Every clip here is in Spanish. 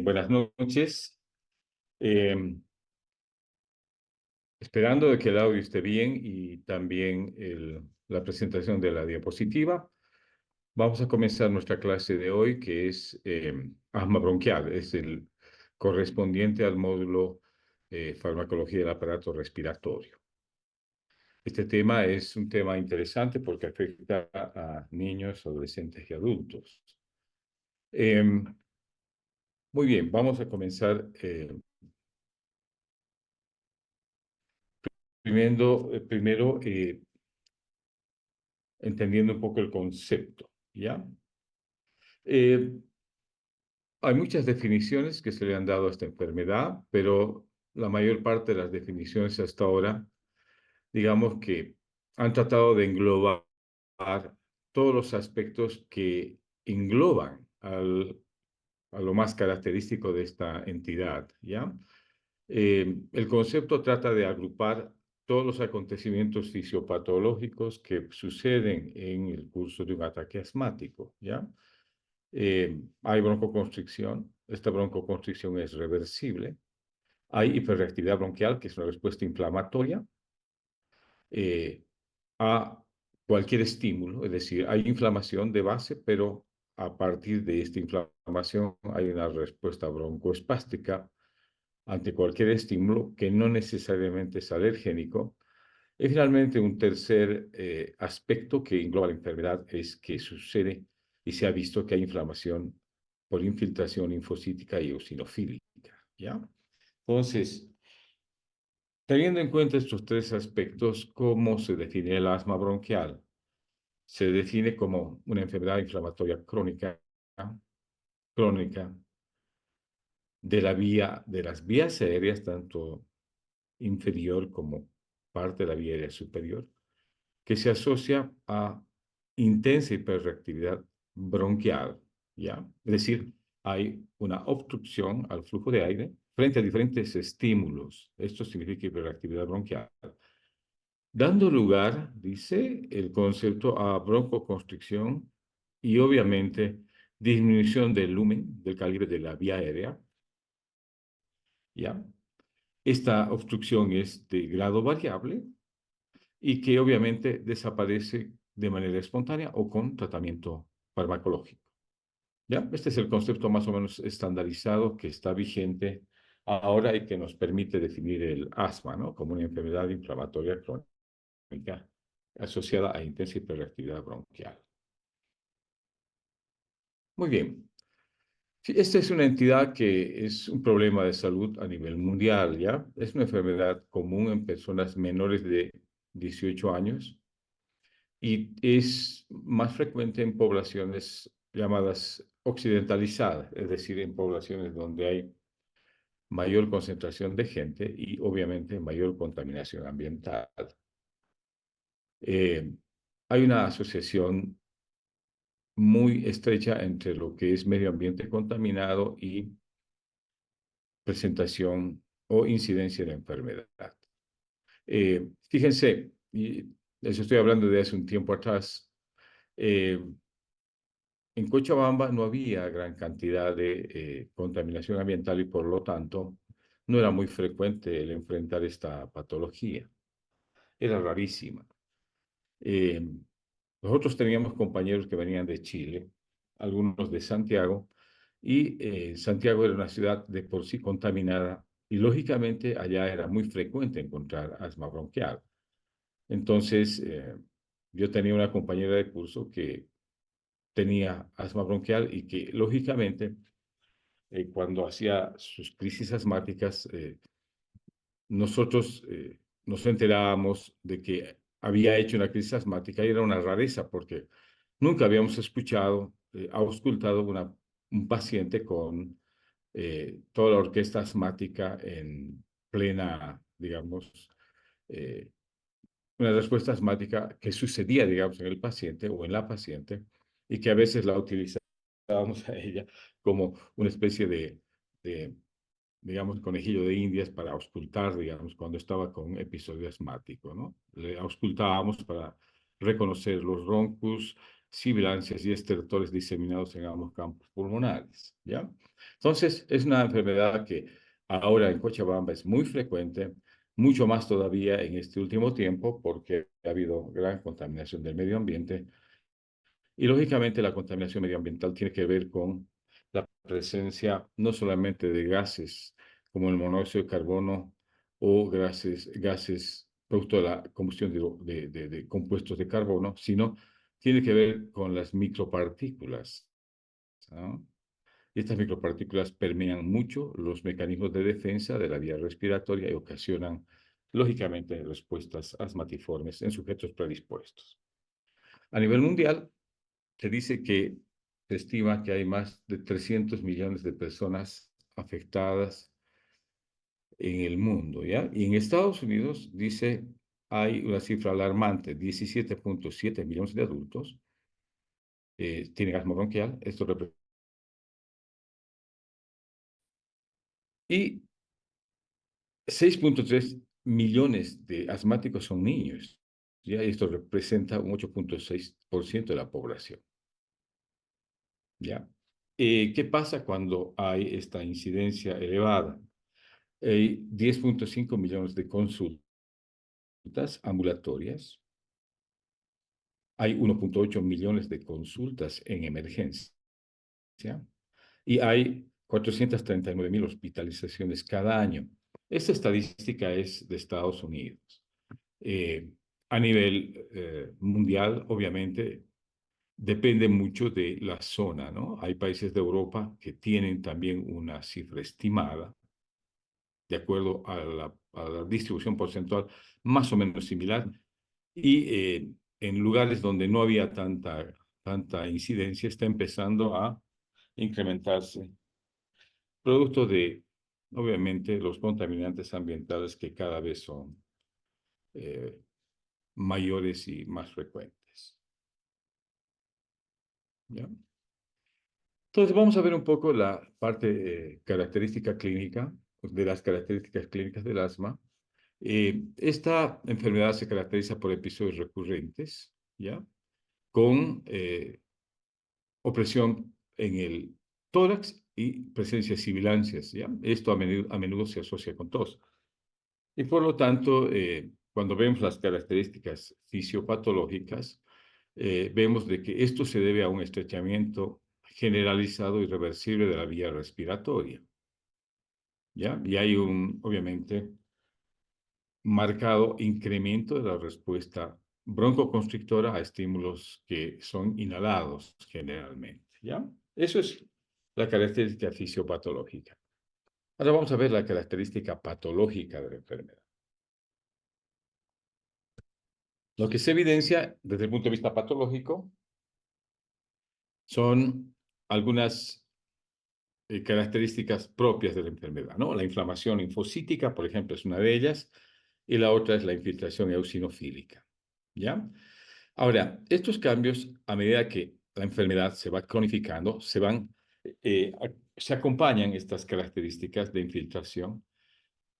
buenas noches. Esperando de que el audio esté bien y también la presentación de la diapositiva, vamos a comenzar nuestra clase de hoy, que es asma bronquial. Es el correspondiente al módulo farmacología del aparato respiratorio. Este tema es un tema interesante porque afecta a niños, adolescentes y adultos. Muy bien, vamos a comenzar primero entendiendo un poco el concepto, ¿ya? Hay muchas definiciones que se le han dado a esta enfermedad, pero la mayor parte de las definiciones hasta ahora, digamos que han tratado de englobar todos los aspectos que engloban a lo más característico de esta entidad, ¿ya? El concepto trata de agrupar todos los acontecimientos fisiopatológicos que suceden en el curso de un ataque asmático, ¿ya? Hay broncoconstricción, esta broncoconstricción es reversible, hay hiperreactividad bronquial, que es una respuesta inflamatoria a cualquier estímulo, es decir, hay inflamación de base, pero a partir de esta inflamación hay una respuesta broncoespástica ante cualquier estímulo que no necesariamente es alergénico. Y finalmente, un tercer aspecto que engloba la enfermedad es que sucede y se ha visto que hay inflamación por infiltración linfocítica y eosinofílica, ¿ya? Entonces, teniendo en cuenta estos tres aspectos, ¿cómo se define el asma bronquial? Se define como una enfermedad inflamatoria crónica de las vías aéreas, tanto inferior como parte de la vía aérea superior, que se asocia a intensa hiperreactividad bronquial, ¿ya? Es decir, hay una obstrucción al flujo de aire frente a diferentes estímulos. Esto significa hiperreactividad bronquial. Dando lugar, dice el concepto, a broncoconstricción y obviamente disminución del lumen, del calibre de la vía aérea, ¿ya? Esta obstrucción es de grado variable y que obviamente desaparece de manera espontánea o con tratamiento farmacológico. ¿Ya? Este es el concepto más o menos estandarizado que está vigente ahora y que nos permite definir el asma, ¿no? Como una enfermedad inflamatoria crónica asociada a intensa hiperreactividad bronquial. Muy bien. Sí, esta es una entidad que es un problema de salud a nivel mundial, ¿ya? Es una enfermedad común en personas menores de 18 años y es más frecuente en poblaciones llamadas occidentalizadas, es decir, en poblaciones donde hay mayor concentración de gente y obviamente mayor contaminación ambiental. Hay una asociación muy estrecha entre lo que es medio ambiente contaminado y presentación o incidencia de enfermedad. Fíjense, y eso estoy hablando de hace un tiempo atrás, en Cochabamba no había gran cantidad de contaminación ambiental y por lo tanto no era muy frecuente el enfrentar esta patología. Era rarísima. Eh, Nosotros teníamos compañeros que venían de Chile, algunos de Santiago, y Santiago era una ciudad de por sí contaminada y lógicamente allá era muy frecuente encontrar asma bronquial. Entonces, yo tenía una compañera de curso que tenía asma bronquial y que lógicamente cuando hacía sus crisis asmáticas, nosotros nos enterábamos de que había hecho una crisis asmática y era una rareza porque nunca habíamos escuchado, auscultado un paciente con toda la orquesta asmática en plena, digamos, eh, una respuesta asmática que sucedía, digamos, en el paciente o en la paciente y que a veces la utilizábamos a ella como una especie de digamos, conejillo de indias para auscultar, digamos, cuando estaba con un episodio asmático, ¿no? Le auscultábamos para reconocer los roncus, sibilancias y estertores diseminados en ambos campos pulmonares, ¿ya? Entonces, es una enfermedad que ahora en Cochabamba es muy frecuente, mucho más todavía en este último tiempo, porque ha habido gran contaminación del medio ambiente. Y lógicamente la contaminación medioambiental tiene que ver con la presencia no solamente de gases como el monóxido de carbono o gases producto de la combustión de compuestos de carbono, sino tiene que ver con las micropartículas, ¿no? Y estas micropartículas permean mucho los mecanismos de defensa de la vía respiratoria y ocasionan, lógicamente, respuestas asmatiformes en sujetos predispuestos. A nivel mundial, se dice que se estima que hay más de 300 millones de personas afectadas en el mundo, ¿ya? Y en Estados Unidos dice, hay una cifra alarmante, 17.7 millones de adultos tienen asma bronquial, y 6.3 millones de asmáticos son niños, ¿ya? Y esto representa un 8.6% de la población, ¿ya? ¿Qué pasa cuando hay esta incidencia elevada? Hay 10.5 millones de consultas ambulatorias, hay 1.8 millones de consultas en emergencia y hay 439.000 hospitalizaciones cada año. Esta estadística es de Estados Unidos. Eh, a nivel mundial, obviamente, depende mucho de la zona, ¿no? Hay países de Europa que tienen también una cifra estimada de acuerdo a la distribución porcentual más o menos similar, y en lugares donde no había tanta incidencia está empezando a incrementarse, producto de, obviamente, los contaminantes ambientales que cada vez son eh, mayores y más frecuentes, ¿ya? Entonces vamos a ver un poco la parte característica clínica, de las características clínicas del asma. Esta enfermedad se caracteriza por episodios recurrentes, ¿ya? Con opresión en el tórax y presencia de sibilancias, ¿ya? Esto a menudo se asocia con tos. Y por lo tanto, cuando vemos las características fisiopatológicas, vemos de que esto se debe a un estrechamiento generalizado y reversible de la vía respiratoria, ¿ya? Y hay obviamente, marcado incremento de la respuesta broncoconstrictora a estímulos que son inhalados generalmente, ¿ya? Eso es la característica fisiopatológica. Ahora vamos a ver la característica patológica de la enfermedad. Lo que se evidencia desde el punto de vista patológico son algunas características propias de la enfermedad, ¿no? La inflamación linfocítica, por ejemplo, es una de ellas, y la otra es la infiltración eosinofílica, ¿ya? Ahora, estos cambios, a medida que la enfermedad se va cronificando, se acompañan estas características de infiltración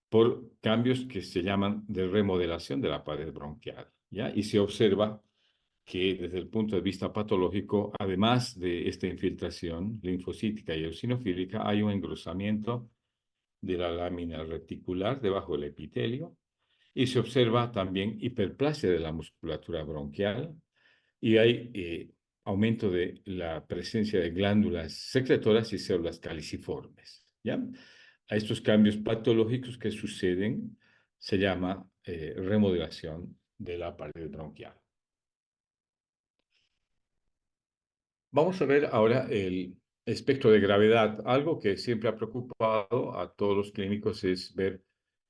por cambios que se llaman de remodelación de la pared bronquial, ¿ya? Y se observa que desde el punto de vista patológico, además de esta infiltración linfocítica y eosinofílica, hay un engrosamiento de la lámina reticular debajo del epitelio y se observa también hiperplasia de la musculatura bronquial y hay aumento de la presencia de glándulas secretoras y células caliciformes, ¿ya? A estos cambios patológicos que suceden se llama remodelación de la pared bronquial. Vamos a ver ahora el espectro de gravedad. Algo que siempre ha preocupado a todos los clínicos es ver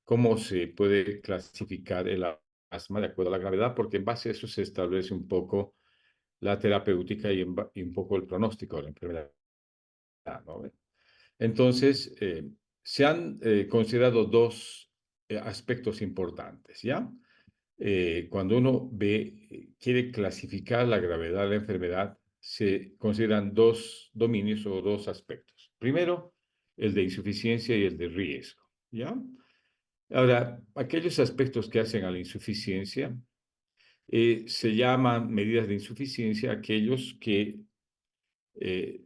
cómo se puede clasificar el asma de acuerdo a la gravedad, porque en base a eso se establece un poco la terapéutica y un poco el pronóstico de la enfermedad, ¿no? Entonces, se han considerado dos aspectos importantes, ¿ya? Cuando uno quiere clasificar la gravedad de la enfermedad, se consideran dos dominios o dos aspectos. Primero, el de insuficiencia y el de riesgo, ¿ya? Ahora, aquellos aspectos que hacen a la insuficiencia Se llaman medidas de insuficiencia aquellos que, eh,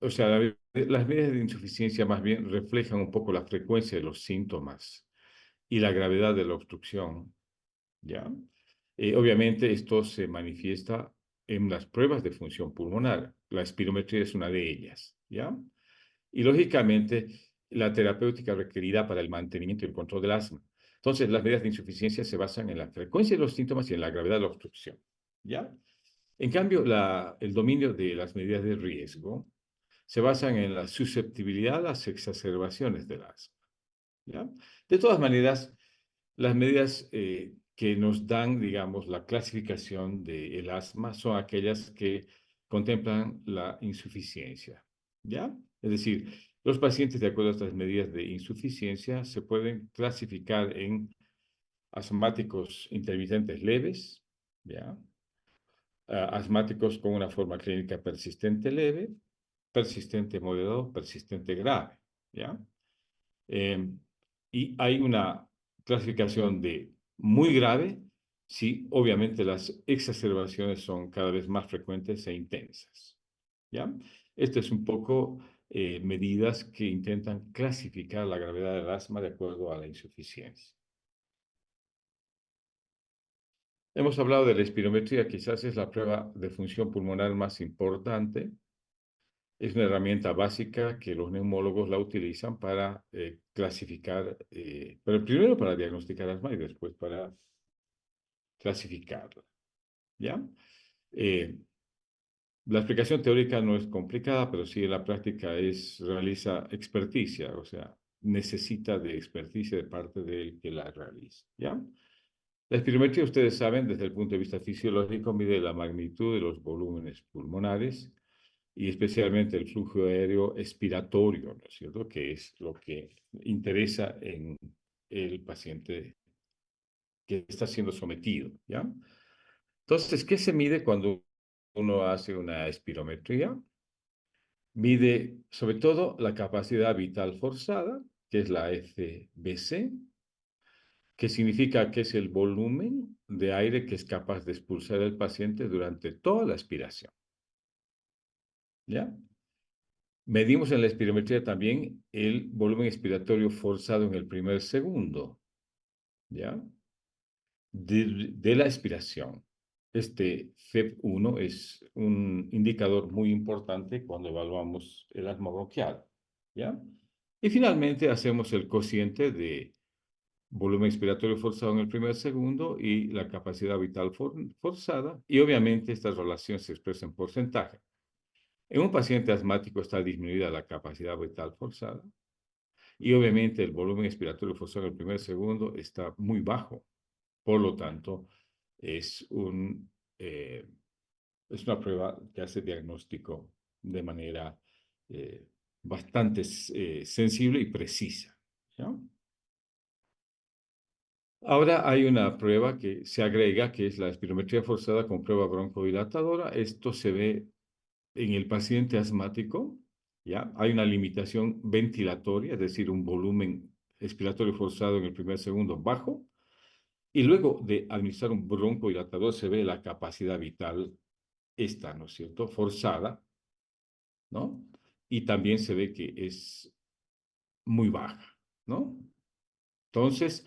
o sea, las medidas de insuficiencia más bien reflejan un poco la frecuencia de los síntomas y la gravedad de la obstrucción, ¿ya? Obviamente esto se manifiesta en las pruebas de función pulmonar. La espirometría es una de ellas, ¿ya? Y lógicamente la terapéutica requerida para el mantenimiento y el control del asma. Entonces, las medidas de insuficiencia se basan en la frecuencia de los síntomas y en la gravedad de la obstrucción, ¿ya? En cambio, el dominio de las medidas de riesgo se basan en la susceptibilidad a las exacerbaciones del asma, ¿ya? De todas maneras, las medidas que nos dan, digamos, la clasificación del asma son aquellas que contemplan la insuficiencia, ¿ya? Es decir, los pacientes, de acuerdo a estas medidas de insuficiencia, se pueden clasificar en asmáticos intermitentes leves, ¿ya? Asmáticos con una forma clínica persistente leve, persistente moderado, persistente grave, ¿ya? Eh, y hay una clasificación de muy grave si obviamente las exacerbaciones son cada vez más frecuentes e intensas, ¿ya? Esto es un poco medidas que intentan clasificar la gravedad del asma de acuerdo a la insuficiencia. Hemos hablado de la espirometría, quizás es la prueba de función pulmonar más importante. Es una herramienta básica que los neumólogos la utilizan para clasificar, pero primero para diagnosticar asma y después para clasificarla, ¿ya? Eh, la explicación teórica no es complicada, pero sí en la práctica realiza experticia, o sea, necesita de experticia de parte del que la realiza, ¿ya? La espirometría, ustedes saben, desde el punto de vista fisiológico, mide la magnitud de los volúmenes pulmonares y especialmente el flujo aéreo expiratorio, ¿no es cierto? Que es lo que interesa en el paciente que está siendo sometido, ¿ya? Entonces, ¿qué se mide cuando uno hace una espirometría? Mide sobre todo la capacidad vital forzada, que es la FVC, que significa que es el volumen de aire que es capaz de expulsar el paciente durante toda la expiración, ¿ya? Medimos en la espirometría también el volumen expiratorio forzado en el primer segundo, ¿ya? De la expiración. Este FEP1 es un indicador muy importante cuando evaluamos el asma bronquial, ¿ya? Y finalmente hacemos el cociente de volumen expiratorio forzado en el primer segundo y la capacidad vital forzada, y obviamente esta relación se expresa en porcentaje. En un paciente asmático está disminuida la capacidad vital forzada y obviamente el volumen expiratorio forzado en el primer segundo está muy bajo. Por lo tanto, es, un, eh, es una prueba que hace diagnóstico de manera eh, bastante sensible y precisa, ¿no? Ahora hay una prueba que se agrega, que es la espirometría forzada con prueba broncodilatadora. Esto se ve en el paciente asmático, ¿ya? Hay una limitación ventilatoria, es decir, un volumen expiratorio forzado en el primer segundo bajo, y luego de administrar un broncodilatador se ve la capacidad vital esta, ¿no es cierto?, forzada, ¿no? Y también se ve que es muy baja, ¿no? Entonces,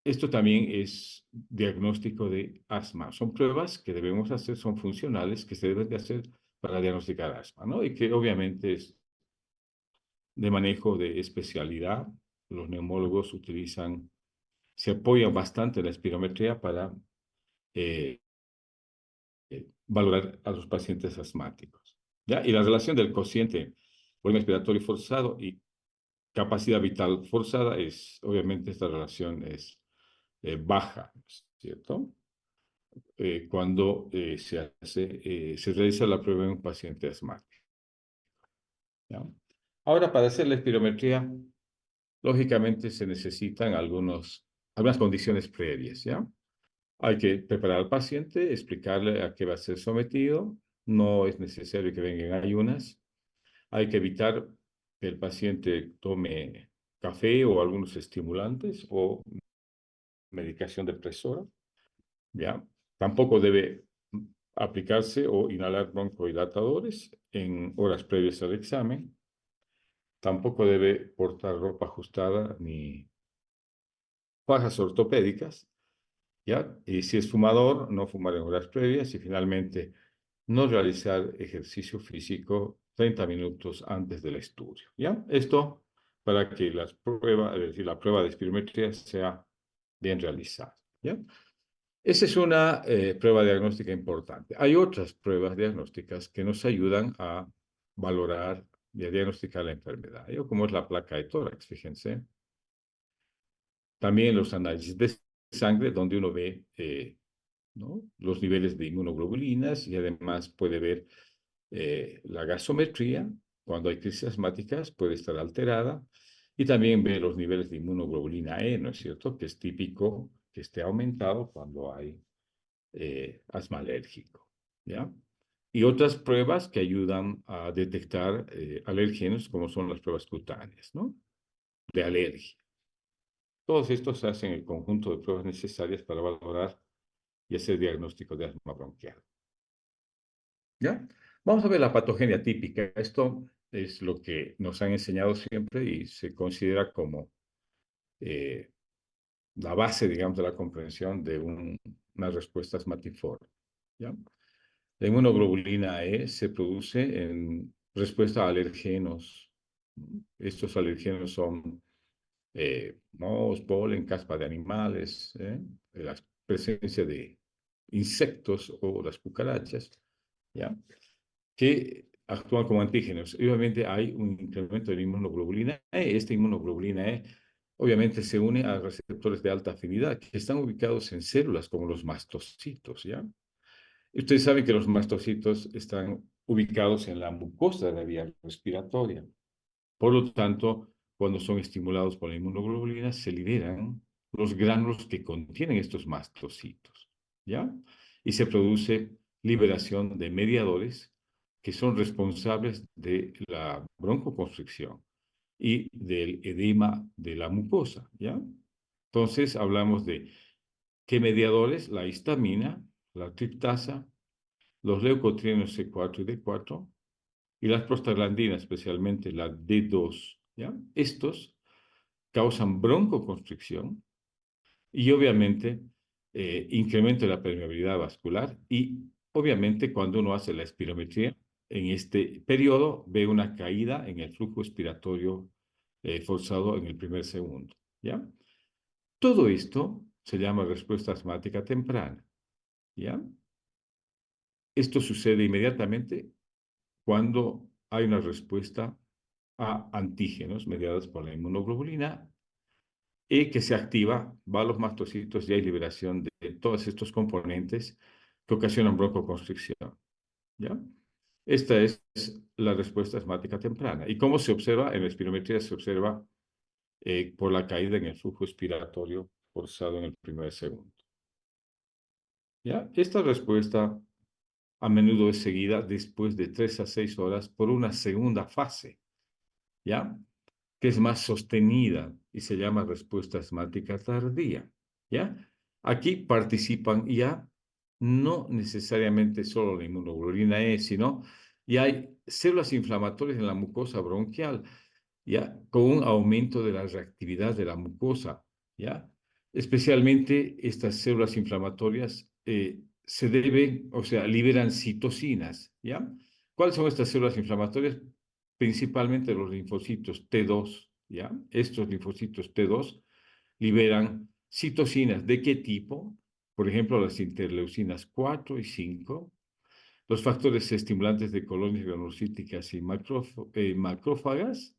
esto también es diagnóstico de asma. Son pruebas que debemos hacer, son funcionales, que se deben de hacer para diagnosticar asma, ¿no? Y que obviamente es de manejo de especialidad. Los neumólogos se apoyan bastante en la espirometría para eh, valorar a los pacientes asmáticos, ¿ya? Y la relación del cociente volumen expiratorio forzado y capacidad vital forzada obviamente esta relación es baja, ¿cierto? Cuando se realiza la prueba en un paciente asmático, ¿ya? Ahora, para hacer la espirometría, lógicamente se necesitan algunas condiciones previas, ¿ya? Hay que preparar al paciente, explicarle a qué va a ser sometido, no es necesario que venga en ayunas, hay que evitar que el paciente tome café o algunos estimulantes o medicación depresora. ¿ya? Tampoco debe aplicarse o inhalar broncodilatadores en horas previas al examen. Tampoco debe portar ropa ajustada ni fajas ortopédicas, ¿ya? Y si es fumador, no fumar en horas previas y finalmente no realizar ejercicio físico 30 minutos antes del estudio, ¿ya? Esto para que las pruebas, es decir, la prueba de espirometría sea bien realizada, ¿ya? Esa es una prueba diagnóstica importante. Hay otras pruebas diagnósticas que nos ayudan a valorar y a diagnosticar la enfermedad, ¿ya? Como es la placa de tórax, fíjense. También los análisis de sangre, donde uno ve ¿no? los niveles de inmunoglobulinas y además puede ver la gasometría. Cuando hay crisis asmáticas puede estar alterada y también ve los niveles de inmunoglobulina E, ¿no es cierto? Que es típico que esté aumentado cuando hay asma alérgico, ¿ya? Y otras pruebas que ayudan a detectar alérgenos, como son las pruebas cutáneas, ¿no? De alergia. Todos estos hacen el conjunto de pruebas necesarias para valorar y hacer diagnóstico de asma bronquial. ¿Ya? Vamos a ver la patogenia típica. Esto es lo que nos han enseñado siempre y se considera como eh, la base, digamos, de la comprensión de una respuesta asmatiforme. ¿Ya? La inmunoglobulina E se produce en respuesta a alergenos. Estos alergenos son mohos, polen, caspa de animales, la presencia de insectos o las cucarachas, ¿ya? Que actúan como antígenos. Y obviamente hay un incremento de la inmunoglobulina E. Esta inmunoglobulina E obviamente se une a receptores de alta afinidad que están ubicados en células como los mastocitos, ¿ya? Y ustedes saben que los mastocitos están ubicados en la mucosa de la vía respiratoria. Por lo tanto, cuando son estimulados por la inmunoglobulina, se liberan los gránulos que contienen estos mastocitos, ¿ya? Y se produce liberación de mediadores que son responsables de la broncoconstricción y del edema de la mucosa, ¿ya? Entonces, hablamos de qué mediadores: la histamina, la triptasa, los leucotrienos C4 y D4, y las prostaglandinas, especialmente la D2, ¿ya? Estos causan broncoconstricción y obviamente incremento de la permeabilidad vascular y obviamente cuando uno hace la espirometría, en este periodo ve una caída en el flujo expiratorio forzado en el primer segundo, ¿ya? Todo esto se llama respuesta asmática temprana, ¿ya? Esto sucede inmediatamente cuando hay una respuesta a antígenos mediados por la inmunoglobulina y que se activa, va a los mastocitos y hay liberación de todos estos componentes que ocasionan broncoconstricción, ¿ya? Esta es la respuesta asmática temprana. ¿Y cómo se observa? En la espirometría se observa por la caída en el flujo expiratorio forzado en el primer segundo, ¿ya? Esta respuesta a menudo es seguida después de 3 a 6 horas por una segunda fase, ¿ya? Que es más sostenida y se llama respuesta asmática tardía, ¿ya? Aquí participan ya no necesariamente solo la inmunoglobulina E, sino ya hay células inflamatorias en la mucosa bronquial, ¿ya? Con un aumento de la reactividad de la mucosa, ¿ya? Especialmente estas células inflamatorias se deben, o sea, liberan citocinas, ¿ya? ¿Cuáles son estas células inflamatorias? Principalmente los linfocitos T2, ¿ya? Estos linfocitos T2 liberan citocinas. ¿De qué tipo? Por ejemplo, las interleucinas 4 y 5, los factores estimulantes de colonias granulocíticas y macrófagas,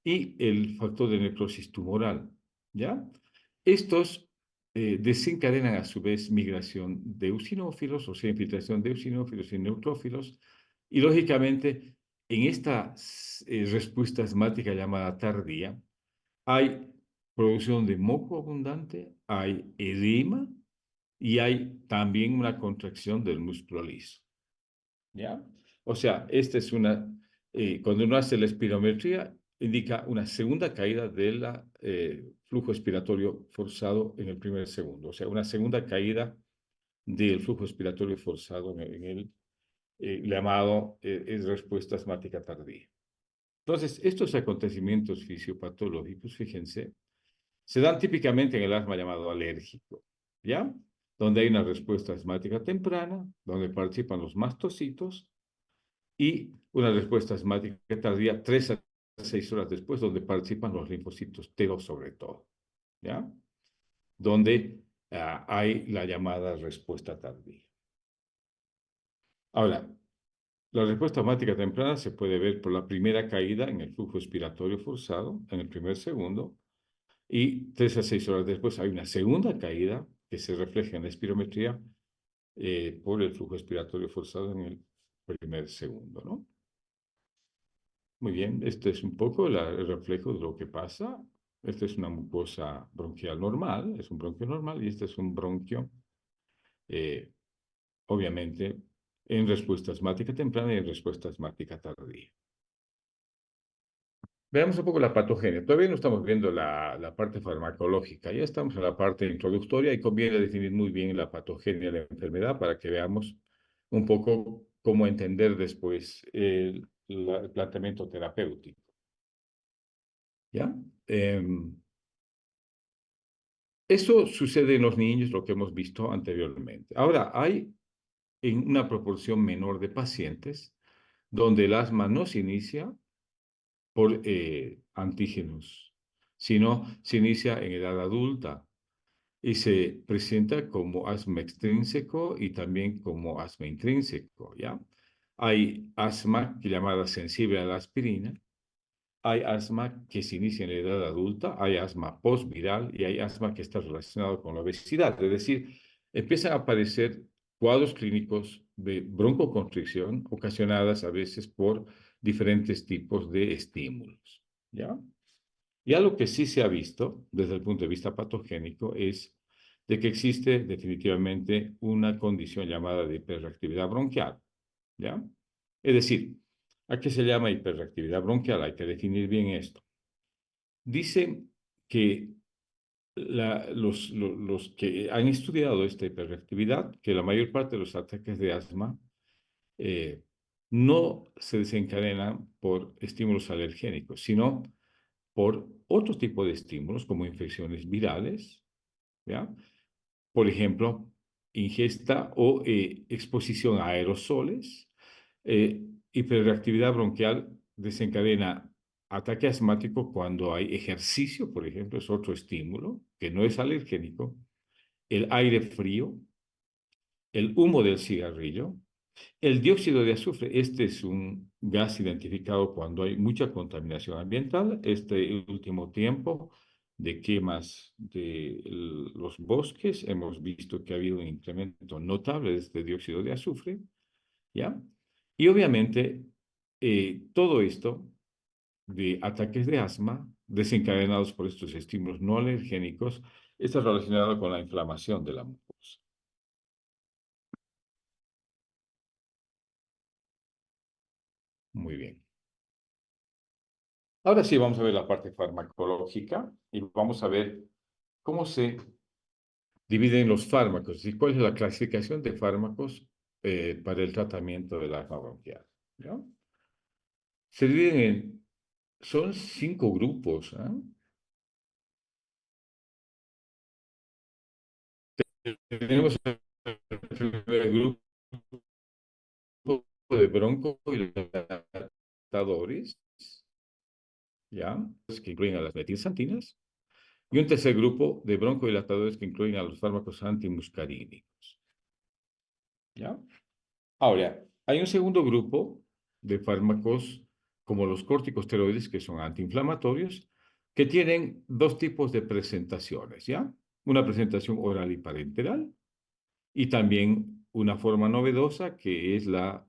y el factor de necrosis tumoral, ¿ya? Estos desencadenan a su vez migración de eosinófilos, o sea, infiltración de eosinófilos y neutrófilos, y lógicamente en esta respuesta asmática llamada tardía, hay producción de moco abundante, hay edema y hay también una contracción del músculo liso, ¿ya? O sea, esta es cuando uno hace la espirometría, indica una segunda caída del flujo expiratorio forzado en el primer segundo, o sea, una segunda caída del flujo respiratorio forzado en el llamado respuesta asmática tardía. Entonces, estos acontecimientos fisiopatológicos, fíjense, se dan típicamente en el asma llamado alérgico, ¿ya? Donde hay una respuesta asmática temprana, donde participan los mastocitos, y una respuesta asmática tardía 3 a 6 horas después, donde participan los linfocitos T sobre todo, ¿ya? Donde hay la llamada respuesta tardía. Ahora, la respuesta asmática temprana se puede ver por la primera caída en el flujo expiratorio forzado, en el primer segundo, y 3 a 6 horas después hay una segunda caída que se refleja en la espirometría por el flujo expiratorio forzado en el primer segundo, ¿no? Muy bien, este es un poco el reflejo de lo que pasa. Esta es una mucosa bronquial normal, es un bronquio normal, y este es un bronquio, eh, obviamente, en respuesta asmática temprana y en respuesta asmática tardía. Veamos un poco la patogenia. Todavía no estamos viendo la parte farmacológica, ya estamos en la parte introductoria y conviene definir muy bien la patogenia de la enfermedad para que veamos un poco cómo entender después el planteamiento terapéutico. ¿Ya? Eso sucede en los niños, lo que hemos visto anteriormente. Ahora, hay en una proporción menor de pacientes donde el asma no se inicia por antígenos, sino se inicia en edad adulta y se presenta como asma extrínseco y también como asma intrínseco, ¿ya? Hay asma llamada sensible a la aspirina, hay asma que se inicia en la edad adulta, hay asma postviral y hay asma que está relacionado con la obesidad. Es decir, empiezan a aparecer cuadros clínicos de broncoconstricción ocasionadas a veces por diferentes tipos de estímulos, ¿ya? Y algo que sí se ha visto desde el punto de vista patogénico es de que existe definitivamente una condición llamada de hiperreactividad bronquial, ¿ya? Es decir, ¿a qué se llama hiperreactividad bronquial? Hay que definir bien esto. Dicen que los que han estudiado esta hiperreactividad, que la mayor parte de los ataques de asma eh, no se desencadenan por estímulos alergénicos, sino por otro tipo de estímulos como infecciones virales, ¿ya? Por ejemplo, ingesta o exposición a aerosoles. Hiperreactividad bronquial desencadena ataque asmático cuando hay ejercicio, por ejemplo, es otro estímulo que no es alergénico. El aire frío, el humo del cigarrillo, el dióxido de azufre. Este es un gas identificado cuando hay mucha contaminación ambiental. Este último tiempo de quemas de los bosques, hemos visto que ha habido un incremento notable de este dióxido de azufre, ¿ya? Y obviamente todo esto de ataques de asma desencadenados por estos estímulos no alergénicos está relacionado con la inflamación de la mucosa. Muy bien. Ahora sí vamos a ver la parte farmacológica y vamos a ver cómo se dividen los fármacos y cuál es la clasificación de fármacos para el tratamiento del asma bronquial, ¿ya? Se dividen son 5 grupos, ¿ah? Tenemos el primer grupo de broncodilatadores, ¿ya? Que incluyen a las metilsantinas, y un tercer grupo de broncodilatadores que incluyen a los fármacos antimuscarínicos, ¿ya? Ahora, hay un segundo grupo de fármacos como los corticosteroides, que son antiinflamatorios, que tienen dos tipos de presentaciones, ¿ya? Una presentación oral y parenteral, y también una forma novedosa que es la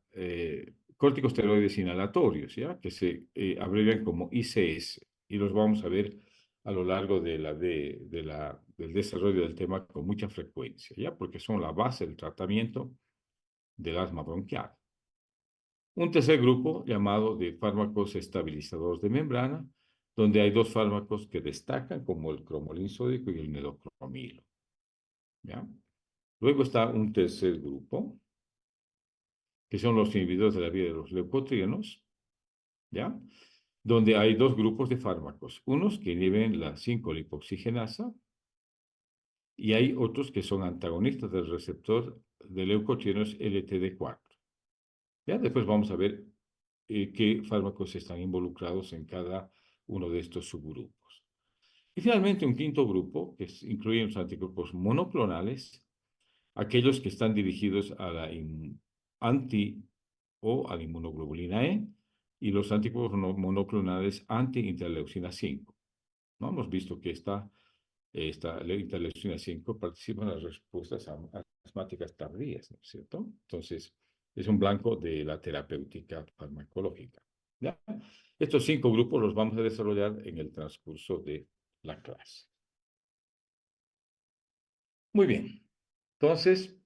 corticosteroides inhalatorios, ¿ya? Que se abrevian como ICS, y los vamos a ver a lo largo del desarrollo del tema con mucha frecuencia, ¿ya? Porque son la base del tratamiento del asma bronquial. Un tercer grupo llamado de fármacos estabilizadores de membrana, donde hay dos fármacos que destacan como el cromolín sódico y el nedocromilo, ¿ya? Luego está un tercer grupo, que son los inhibidores de la vía de los leucotrienos, ¿ya? Donde hay dos grupos de fármacos, unos que inhiben la 5-lipoxigenasa y hay otros que son antagonistas del receptor de leucotrienos LTD4. ¿Ya? Después vamos a ver qué fármacos están involucrados en cada uno de estos subgrupos. Y finalmente un quinto grupo, que incluye los anticuerpos monoclonales, aquellos que están dirigidos a la anti o a la inmunoglobulina E y los anticuerpos monoclonales anti-interleucina 5. ¿No? Hemos visto que la interleucina 5 participa en las respuestas asmáticas tardías, ¿no es cierto? Entonces, es un blanco de la terapéutica farmacológica. ¿Ya? Estos 5 grupos los vamos a desarrollar en el transcurso de la clase. Muy bien. Entonces,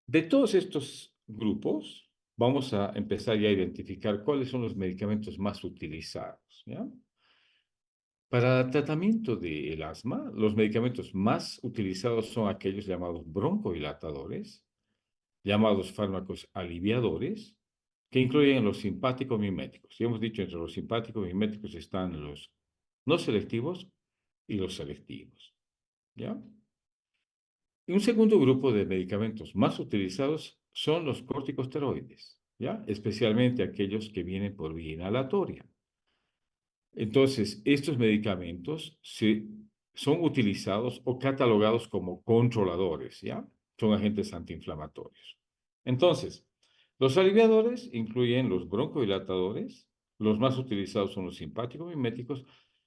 de todos estos grupos, vamos a empezar ya a identificar cuáles son los medicamentos más utilizados, ¿ya? Para el tratamiento del asma, los medicamentos más utilizados son aquellos llamados broncodilatadores, llamados fármacos aliviadores, que incluyen los simpáticos miméticos. Y hemos dicho, entre los simpáticos miméticos están los no selectivos y los selectivos, ¿ya? Y un segundo grupo de medicamentos más utilizados son los corticosteroides, ¿ya? Especialmente aquellos que vienen por vía inhalatoria. Entonces, estos medicamentos son utilizados o catalogados como controladores, ¿ya? Son agentes antiinflamatorios. Entonces, los aliviadores incluyen los broncodilatadores, los más utilizados son los simpáticos miméticos,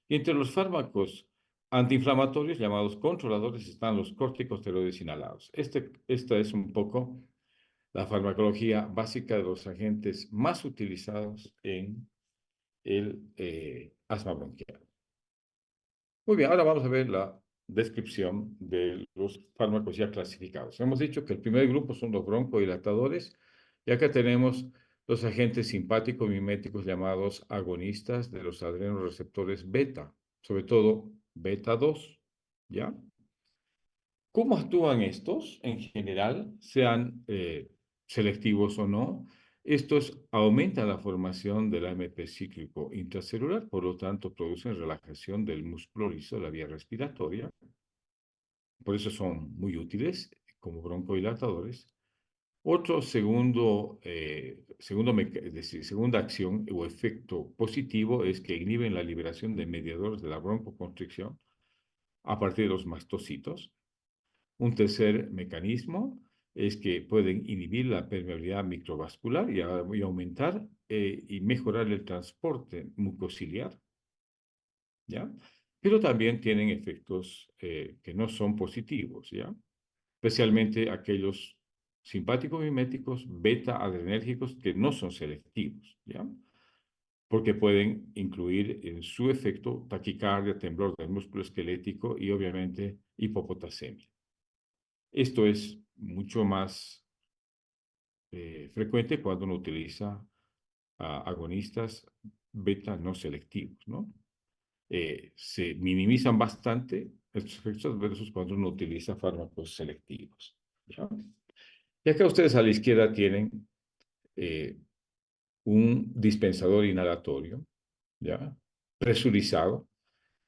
y entre los fármacos antiinflamatorios llamados controladores están los corticosteroides inhalados. Esta es un poco la farmacología básica de los agentes más utilizados en el asma bronquial. Muy bien, ahora vamos a ver la descripción de los fármacos ya clasificados. Hemos dicho que el primer grupo son los broncodilatadores y acá tenemos los agentes simpáticos miméticos llamados agonistas de los adrenoreceptores beta, sobre todo beta 2, ¿ya? ¿Cómo actúan estos en general, sean selectivos o no? Estos aumentan la formación del AMP cíclico intracelular, por lo tanto producen relajación del músculo liso de la vía respiratoria. Por eso son muy útiles como broncodilatadores. Otro es decir, segunda acción o efecto positivo es que inhiben la liberación de mediadores de la broncoconstricción a partir de los mastocitos. Un tercer mecanismo es que pueden inhibir la permeabilidad microvascular y aumentar y mejorar el transporte mucociliar, ¿ya? Pero también tienen efectos que no son positivos, ¿ya? Especialmente aquellos simpáticos miméticos beta adrenérgicos que no son selectivos, ¿ya? Porque pueden incluir en su efecto taquicardia, temblor del músculo esquelético y obviamente hipopotasemia. Esto es mucho más frecuente cuando uno utiliza agonistas beta no selectivos, ¿no? Se minimizan bastante estos efectos adversos cuando uno utiliza fármacos selectivos, ¿ya? Y acá ustedes a la izquierda tienen un dispensador inhalatorio, ¿ya? Presurizado,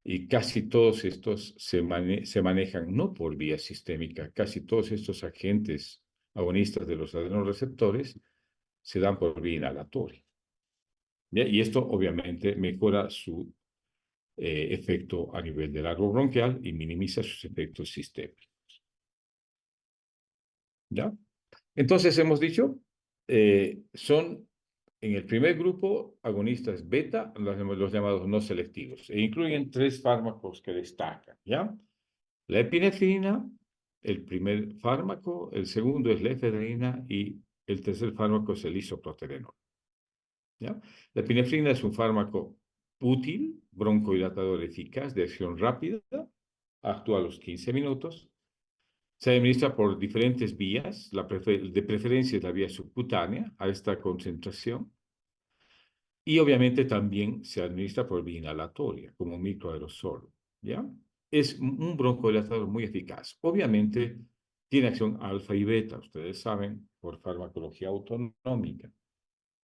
y casi todos estos se manejan no por vía sistémica, casi todos estos agentes agonistas de los adrenoreceptores se dan por vía inhalatoria. ¿Ya? Y esto obviamente mejora su efecto a nivel del árbol bronquial y minimiza sus efectos sistémicos. ¿Ya? Entonces hemos dicho, son en el primer grupo agonistas beta, los llamados no selectivos, e incluyen 3 fármacos que destacan, ¿ya? La epinefrina, el primer fármaco, el segundo es la efedrina y el tercer fármaco es el isoproterenol, ¿ya? La epinefrina es un fármaco útil, broncodilatador eficaz, de acción rápida, actúa a los 15 minutos. Se administra por diferentes vías, de preferencia es la vía subcutánea a esta concentración, y obviamente también se administra por vía inhalatoria, como microaerosol, ¿ya? Es un broncodilatador muy eficaz. Obviamente tiene acción alfa y beta, ustedes saben, por farmacología autonómica.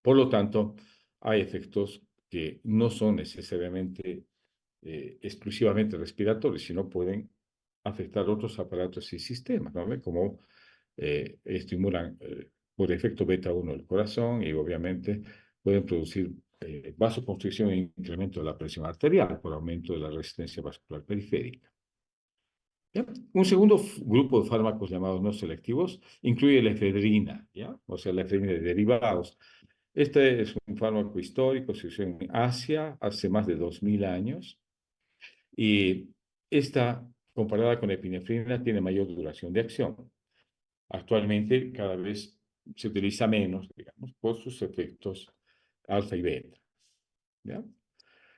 Por lo tanto, hay efectos que no son necesariamente exclusivamente respiratorios, sino pueden afectar otros aparatos y sistemas, ¿no? Como estimulan por efecto beta 1 el corazón y obviamente pueden producir vasoconstricción e incremento de la presión arterial por aumento de la resistencia vascular periférica. ¿Ya? Un segundo grupo de fármacos llamados no selectivos incluye la efedrina, ¿ya? O sea, la efedrina de derivados. Este es un fármaco histórico, se usó en Asia hace más de 2000 años y esta, comparada con la epinefrina, tiene mayor duración de acción. Actualmente cada vez se utiliza menos, digamos, por sus efectos alfa y beta, ¿ya?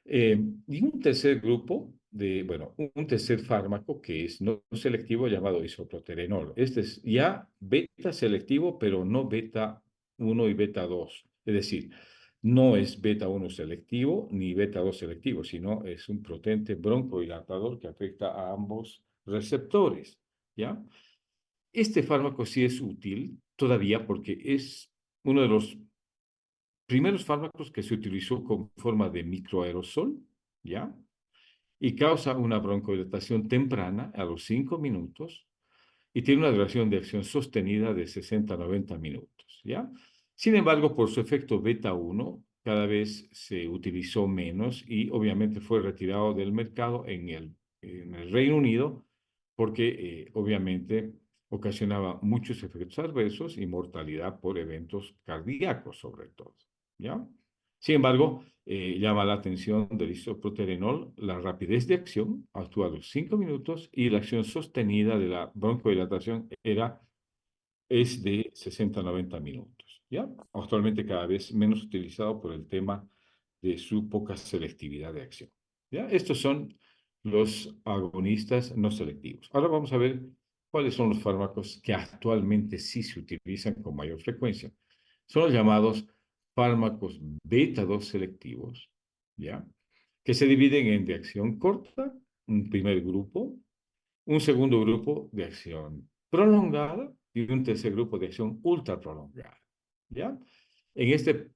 Y un tercer grupo bueno, un tercer fármaco que es no selectivo llamado isoproterenol. Este es ya beta selectivo, pero no beta 1 y beta 2. Es decir, no es beta 1 selectivo ni beta 2 selectivo, sino es un potente broncodilatador que afecta a ambos receptores, ¿ya? Este fármaco sí es útil todavía porque es uno de los primeros fármacos que se utilizó con forma de microaerosol, ¿ya? Y causa una broncodilatación temprana a los 5 minutos y tiene una duración de acción sostenida de 60 a 90 minutos, ¿ya? Sin embargo, por su efecto beta 1, cada vez se utilizó menos y obviamente fue retirado del mercado en el Reino Unido porque obviamente ocasionaba muchos efectos adversos y mortalidad por eventos cardíacos sobre todo, ¿ya? Sin embargo, llama la atención del isoproterenol la rapidez de acción, actúa a los 5 minutos y la acción sostenida de la broncodilatación es de 60 a 90 minutos. ¿Ya? Actualmente cada vez menos utilizado por el tema de su poca selectividad de acción. ¿Ya? Estos son los agonistas no selectivos. Ahora vamos a ver cuáles son los fármacos que actualmente sí se utilizan con mayor frecuencia. Son los llamados fármacos beta 2 selectivos, ¿ya? Que se dividen en de acción corta, un primer grupo, un segundo grupo de acción prolongada y un tercer grupo de acción ultra prolongada, ¿ya? En, este,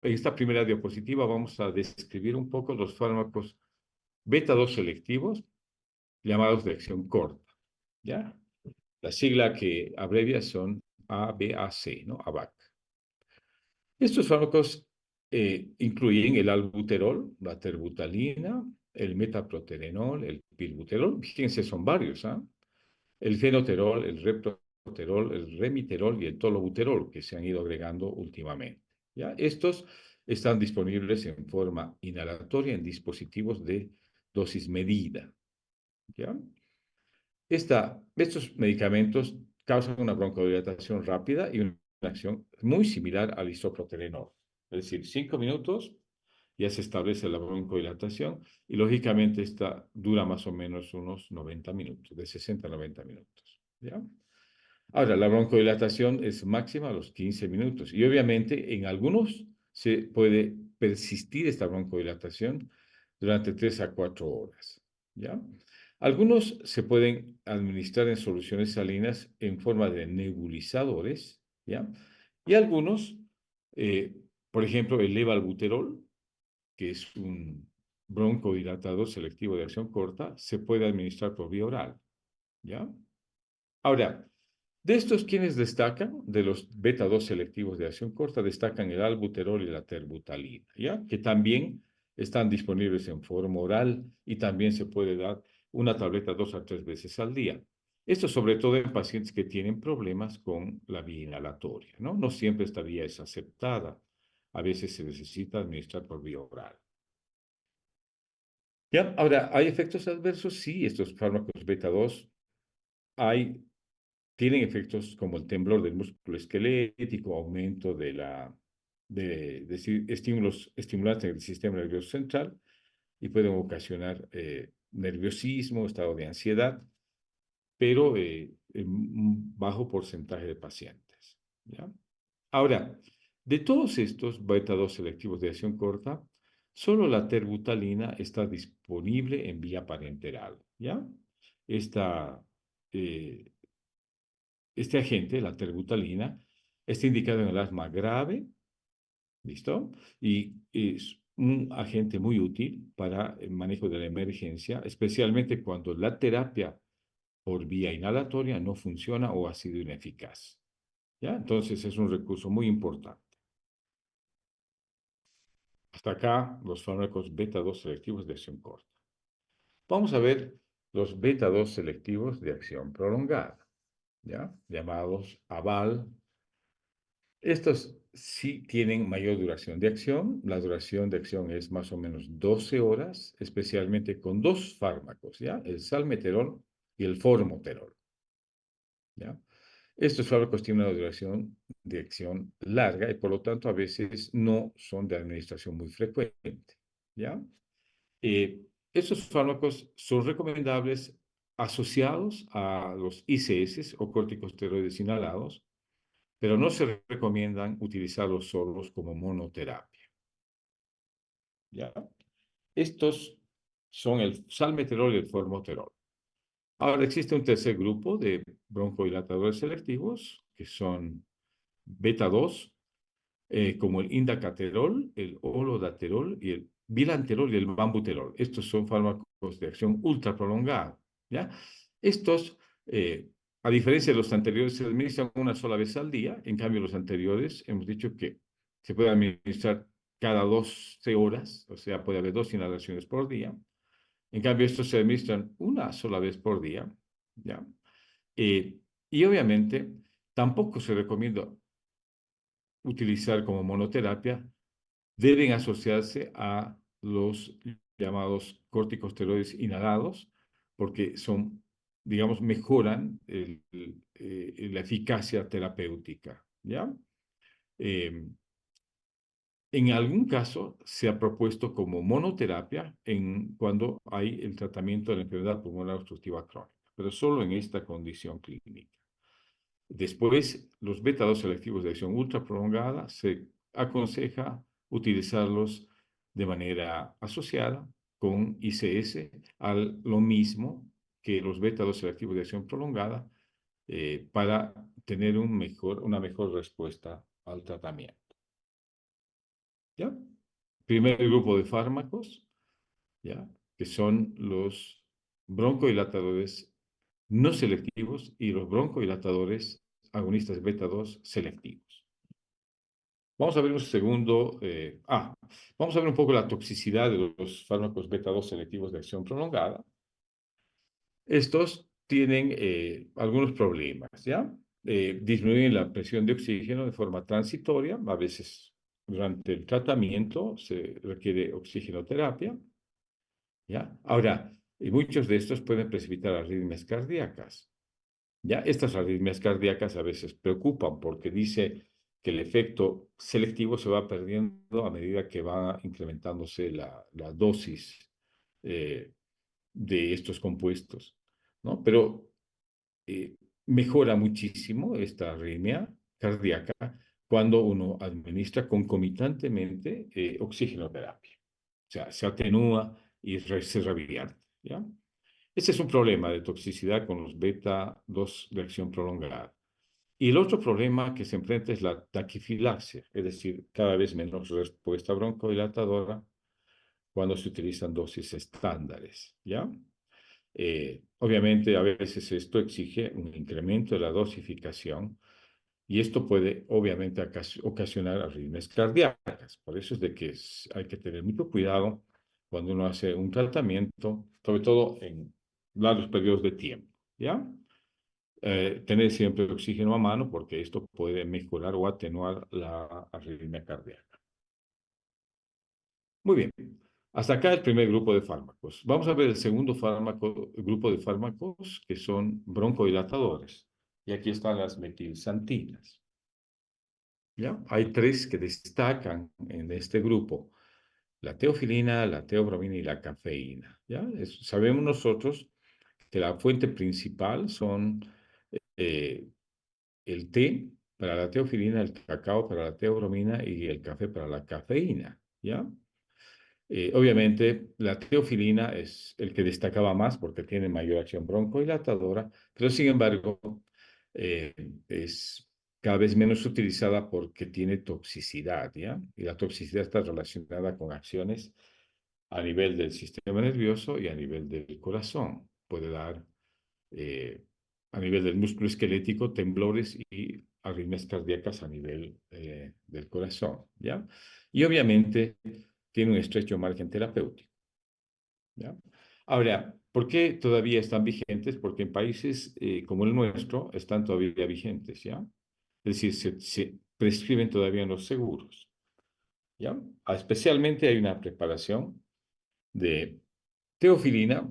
en esta primera diapositiva vamos a describir un poco los fármacos beta 2 selectivos llamados de acción corta, ¿ya? La sigla que abrevia son ABAC, ¿no? ABAC. Estos fármacos incluyen el albuterol, la terbutalina, el metaproterenol, el pilbuterol. Fíjense, son varios, ¿ah? El fenoterol, el reptoterol, el remiterol y el tolobuterol que se han ido agregando últimamente. ¿Ya? Estos están disponibles en forma inhalatoria en dispositivos de dosis medida. ¿Ya? Estos medicamentos causan una broncodilatación rápida y una acción muy similar al isoproterenol. Es decir, 5 minutos ya se establece la broncodilatación y lógicamente esta dura más o menos unos 90 minutos, de 60 a 90 minutos. ¿Ya? Ahora, la broncodilatación es máxima a los 15 minutos y obviamente en algunos se puede persistir esta broncodilatación durante 3 a 4 horas. ¿Ya? Algunos se pueden administrar en soluciones salinas en forma de nebulizadores, ¿ya? Y algunos, eh, por ejemplo, el levalbuterol, que es un broncodilatador selectivo de acción corta, se puede administrar por vía oral, ¿ya? Ahora, de estos, ¿quiénes destacan? De los beta 2 selectivos de acción corta, destacan el albuterol y la terbutalina, ¿ya? Que también están disponibles en forma oral y también se puede dar una tableta 2 a 3 veces al día. Esto sobre todo en pacientes que tienen problemas con la vía inhalatoria, ¿no? No siempre esta vía es aceptada. A veces se necesita administrar por vía oral. ¿Ya? Ahora, ¿hay efectos adversos? Sí, estos fármacos beta 2 tienen efectos como el temblor del músculo esquelético, aumento de estímulos estimulantes del sistema nervioso central y pueden ocasionar nerviosismo, estado de ansiedad, pero en un bajo porcentaje de pacientes. ¿Ya? Ahora, de todos estos beta 2 selectivos de acción corta, solo la terbutalina está disponible en vía parenteral. ¿Ya? Esta este agente, la terbutalina, está indicado en el asma grave, ¿listo? Y es un agente muy útil para el manejo de la emergencia, especialmente cuando la terapia por vía inhalatoria no funciona o ha sido ineficaz. ¿Ya? Entonces es un recurso muy importante. Hasta acá los fármacos beta 2 selectivos de acción corta. Vamos a ver los beta 2 selectivos de acción prolongada, ¿ya? Llamados AVAL. Estos sí tienen mayor duración de acción. La duración de acción es más o menos 12 horas, especialmente con dos fármacos, ¿ya? El salmeterol y el formoterol, ¿ya? Estos fármacos tienen una duración de acción larga y por lo tanto a veces no son de administración muy frecuente, ¿ya? Eh, Estos fármacos son recomendables asociados a los ICS o corticosteroides inhalados, pero no se recomiendan utilizarlos solos como monoterapia, ¿ya? Estos son el salmeterol y el formoterol. Ahora existe un tercer grupo de broncodilatadores selectivos, que son beta 2 como el indacaterol, el olodaterol y el bilanterol y el bambuterol. Estos son fármacos de acción ultra prolongada, ¿ya? Estos, a diferencia de los anteriores, se administran una sola vez al día. En cambio, los anteriores hemos dicho que se puede administrar cada 12 horas, o sea, puede haber 2 inhalaciones por día. En cambio, estos se administran una sola vez por día, ¿ya? Y obviamente, tampoco se recomienda utilizar como monoterapia, deben asociarse a los llamados corticosteroides inhalados, porque son, digamos, mejoran la eficacia terapéutica, ¿ya? Eh, en algún caso se ha propuesto como monoterapia cuando hay el tratamiento de la enfermedad pulmonar obstructiva crónica, pero solo en esta condición clínica. Después, los beta 2 selectivos de acción ultra prolongada se aconseja utilizarlos de manera asociada con ICS, lo mismo que los beta 2 selectivos de acción prolongada, para tener una mejor respuesta al tratamiento. ¿Ya? Primer grupo de fármacos, ¿ya? Que son los broncodilatadores no selectivos y los broncodilatadores agonistas beta 2 selectivos. Vamos a ver un segundo. Vamos a ver un poco la toxicidad de los fármacos beta 2 selectivos de acción prolongada. Estos tienen algunos problemas, ¿ya? Disminuyen la presión de oxígeno de forma transitoria. A veces durante el tratamiento se requiere oxigenoterapia, ¿ya? Ahora, muchos de estos pueden precipitar arritmias cardíacas. Ya estas arritmias cardíacas a veces preocupan porque dice que el efecto selectivo se va perdiendo a medida que va incrementándose la dosis eh, de estos compuestos, ¿no? Pero eh, mejora muchísimo esta arritmia cardíaca cuando uno administra concomitantemente oxigenoterapia. O sea, se atenúa y se revierte, ¿ya? Ese es un problema de toxicidad con los beta 2 de acción prolongada. Y el otro problema que se enfrenta es la taquifilaxia, es decir, cada vez menos respuesta broncodilatadora cuando se utilizan dosis estándares, ¿ya? Obviamente, a veces esto exige un incremento de la dosificación y esto puede, obviamente, ocasionar arritmias cardíacas. Por eso es de que hay que tener mucho cuidado cuando uno hace un tratamiento, sobre todo en largos periodos de tiempo, ¿ya? Tener siempre oxígeno a mano porque esto puede mejorar o atenuar la arritmia cardíaca. Muy bien. Hasta acá el primer grupo de fármacos. Vamos a ver el segundo grupo de fármacos que son broncodilatadores. Y aquí están las metilsantinas. ¿Ya? Hay tres que destacan en este grupo: la teofilina, la teobromina y la cafeína. ¿Ya? Sabemos nosotros que la fuente principal son eh, el té para la teofilina, el cacao para la teobromina y el café para la cafeína. ¿Ya? Obviamente, la teofilina es el que destacaba más porque tiene mayor acción broncodilatadora, pero sin embargo, eh, es cada vez menos utilizada porque tiene toxicidad, ¿ya? Y la toxicidad está relacionada con acciones a nivel del sistema nervioso y a nivel del corazón. Puede dar eh, a nivel del músculo esquelético temblores y arritmias cardíacas a nivel del corazón, ¿ya? Y obviamente tiene un estrecho margen terapéutico, ¿ya? Ahora, ¿por qué todavía están vigentes? Porque en países como el nuestro están todavía vigentes, ¿ya? Es decir, se prescriben todavía en los seguros, ¿ya? Especialmente hay una preparación de teofilina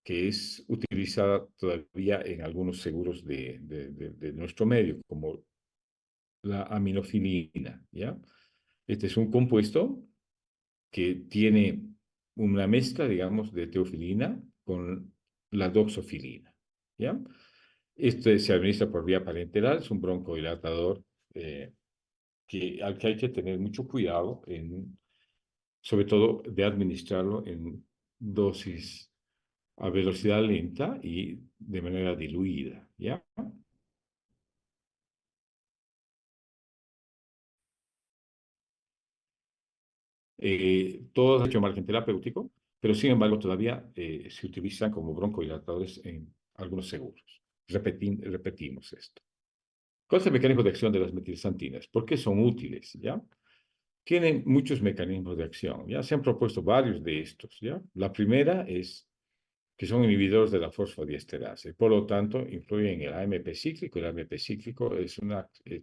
que es utilizada todavía en algunos seguros de nuestro medio, como la aminofilina, ¿ya? Este es un compuesto que tiene una mezcla, digamos, de teofilina con la doxofilina, ¿ya? Este se administra por vía parenteral, es un broncodilatador eh, al que hay que tener mucho cuidado, sobre todo de administrarlo en dosis a velocidad lenta y de manera diluida, ¿ya? Todos han hecho margen terapéutico, pero sin embargo todavía se utilizan como broncodilatadores en algunos seguros. Repetimos esto. ¿Cuál es el mecanismo de acción de las metilsantinas? ¿Por qué son útiles? ¿Ya? Tienen muchos mecanismos de acción. Ya se han propuesto varios de estos. ¿Ya? La primera es que son inhibidores de la fosfodiesterasa y por lo tanto influyen en el AMP cíclico. El AMP cíclico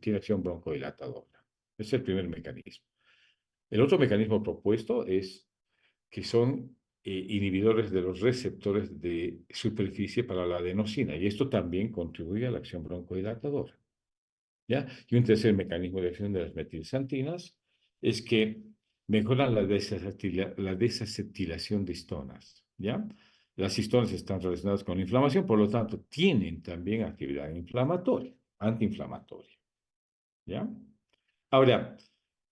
tiene acción broncodilatadora. Ese es el primer mecanismo. El otro mecanismo propuesto es que son inhibidores de los receptores de superficie para la adenosina y esto también contribuye a la acción broncodilatadora, ¿ya? Y un tercer mecanismo de acción de las metilsantinas es que mejoran la desacetilación de histonas, ¿ya? Las histonas están relacionadas con la inflamación, por lo tanto, tienen también actividad inflamatoria, antiinflamatoria, ¿ya? Ahora,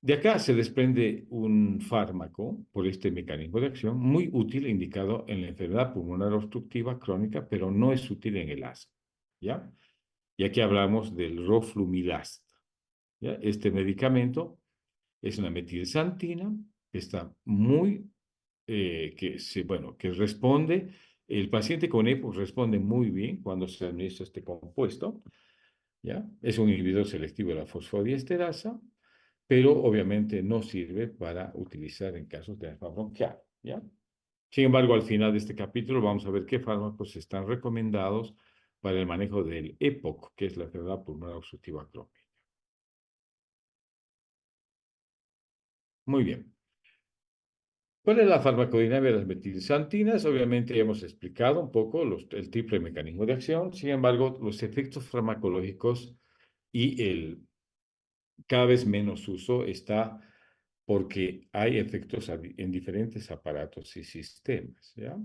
de acá se desprende un fármaco por este mecanismo de acción muy útil e indicado en la enfermedad pulmonar obstructiva crónica, pero no es útil en el asma, ¿ya? Y aquí hablamos del roflumilast, ¿ya? Este medicamento es una metilsantina que está bueno, que responde, el paciente con EPOC responde muy bien cuando se administra este compuesto, ¿ya? Es un inhibidor selectivo de la fosfodiesterasa, pero obviamente no sirve para utilizar en casos de asma bronquial, ¿ya? Sin embargo, al final de este capítulo vamos a ver qué fármacos están recomendados para el manejo del EPOC, que es la enfermedad pulmonar obstructiva crónica. Muy bien. ¿Cuál es la farmacodinámica de las metilsantinas? Obviamente ya hemos explicado un poco el triple mecanismo de acción. Sin embargo, los efectos farmacológicos y el cada vez menos uso está porque hay efectos en diferentes aparatos y sistemas, ¿ya?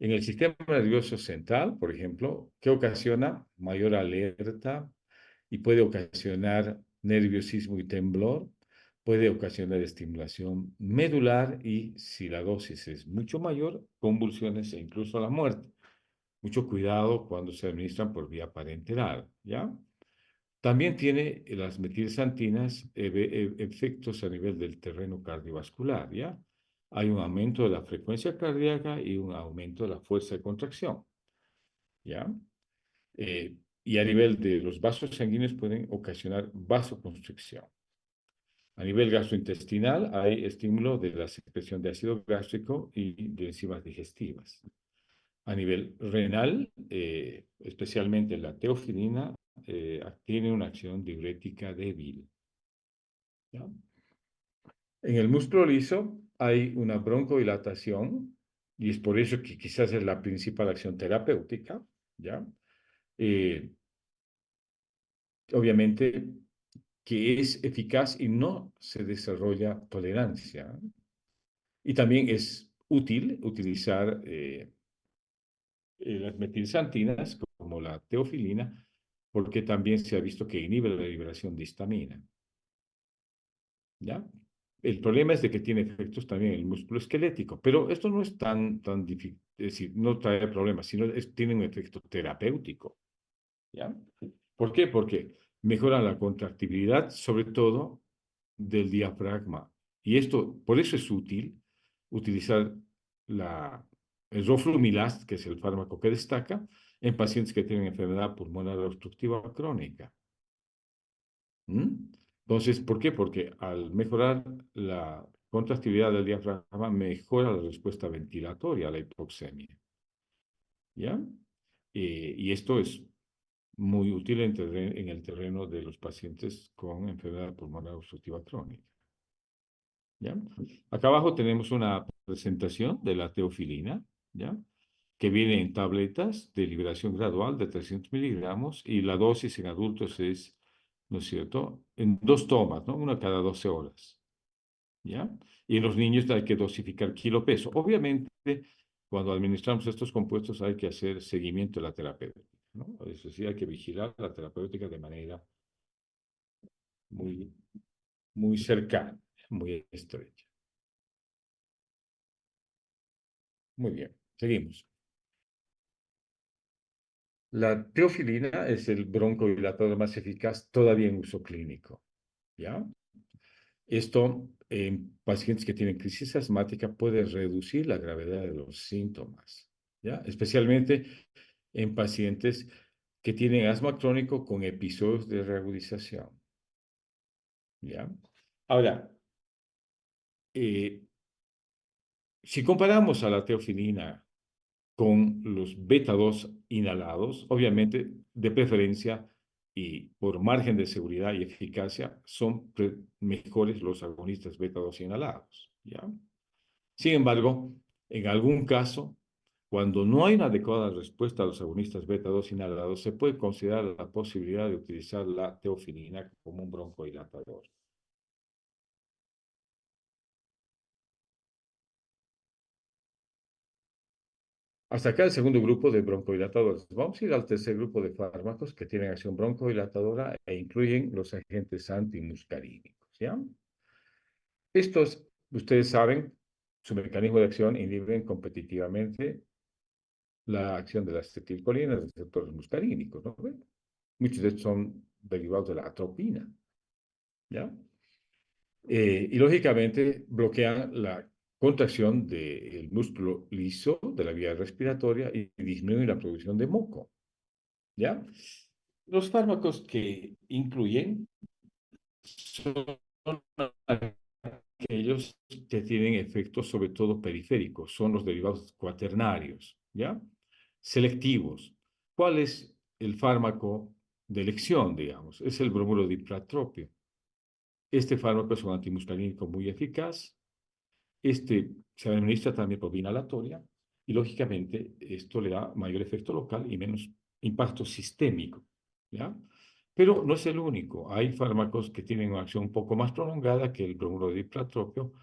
En el sistema nervioso central, por ejemplo, que ocasiona mayor alerta y puede ocasionar nerviosismo y temblor, puede ocasionar estimulación medular y, si la dosis es mucho mayor, convulsiones e incluso la muerte. Mucho cuidado cuando se administran por vía parenteral, ¿ya? También tiene las metilsantinas efectos a nivel del terreno cardiovascular, ¿ya? Hay un aumento de la frecuencia cardíaca y un aumento de la fuerza de contracción, ¿ya? Y a nivel de los vasos sanguíneos pueden ocasionar vasoconstricción. A nivel gastrointestinal hay estímulo de la secreción de ácido gástrico y de enzimas digestivas. A nivel renal, especialmente la teofilina, tiene una acción diurética débil, ¿ya? En el músculo liso hay una broncodilatación y es por eso que quizás es la principal acción terapéutica, ¿ya? Eh, Obviamente que es eficaz y no se desarrolla tolerancia. Y también es útil utilizar las metilsantinas como la teofilina porque también se ha visto que inhibe la liberación de histamina, ¿ya? El problema es de que tiene efectos también en el músculo esquelético, pero esto no es tan difícil, es decir, no trae problemas, sino tiene un efecto terapéutico, ¿ya? ¿Por qué? Porque mejora la contractibilidad, sobre todo del diafragma. Y esto, por eso es útil utilizar el roflumilast, que es el fármaco que destaca, en pacientes que tienen enfermedad pulmonar obstructiva crónica. ¿Mm? Entonces, ¿por qué? Porque al mejorar la contractibilidad del diafragma, mejora la respuesta ventilatoria a la hipoxemia. ¿Ya? Y esto es muy útil en el terreno de los pacientes con enfermedad pulmonar obstructiva crónica. ¿Ya? Acá abajo tenemos una presentación de la teofilina, ¿ya? Que viene en tabletas de liberación gradual de 300 miligramos y la dosis en adultos es, ¿no es cierto?, en 2 tomas, ¿no? Una cada 12 horas, ¿ya? Y en los niños hay que dosificar kilo peso. Obviamente, cuando administramos estos compuestos hay que hacer seguimiento de la terapéutica, ¿no? Es decir, hay que vigilar la terapéutica de manera muy, muy cercana, muy estrecha. Muy bien, seguimos. La teofilina es el broncodilatador más eficaz todavía en uso clínico, ¿ya? Esto en pacientes que tienen crisis asmática puede reducir la gravedad de los síntomas, ¿ya? Especialmente en pacientes que tienen asma crónico con episodios de reagudización, ¿ya? Ahora, eh, si comparamos a la teofilina con los beta 2 inhalados, obviamente, de preferencia y por margen de seguridad y eficacia, son mejores los agonistas beta 2 inhalados, ¿ya? Sin embargo, en algún caso, cuando no hay una adecuada respuesta a los agonistas beta 2 inhalados, se puede considerar la posibilidad de utilizar la teofilina como un broncodilatador. Hasta acá el segundo grupo de broncodilatadores. Vamos a ir al tercer grupo de fármacos que tienen acción broncodilatadora e incluyen los agentes antimuscarínicos, ¿ya? Estos, ustedes saben, su mecanismo de acción inhiben competitivamente la acción de las acetilcolinas, de receptores muscarínicos, ¿no? Muchos de estos son derivados de la atropina, ¿ya? Y lógicamente bloquean la contracción del músculo liso de la vía respiratoria y disminuyen la producción de moco, ¿ya? Los fármacos que incluyen son aquellos que tienen efectos sobre todo periféricos, son los derivados cuaternarios, ¿ya? Selectivos. ¿Cuál es el fármaco de elección, digamos? Es el bromuro diplatropio. Este fármaco es un antimuscarínico muy eficaz. Este se administra también por vía inhalatoria y, lógicamente, esto le da mayor efecto local y menos impacto sistémico, ¿ya? Pero no es el único. Hay fármacos que tienen una acción un poco más prolongada que el bromuro diplatropio,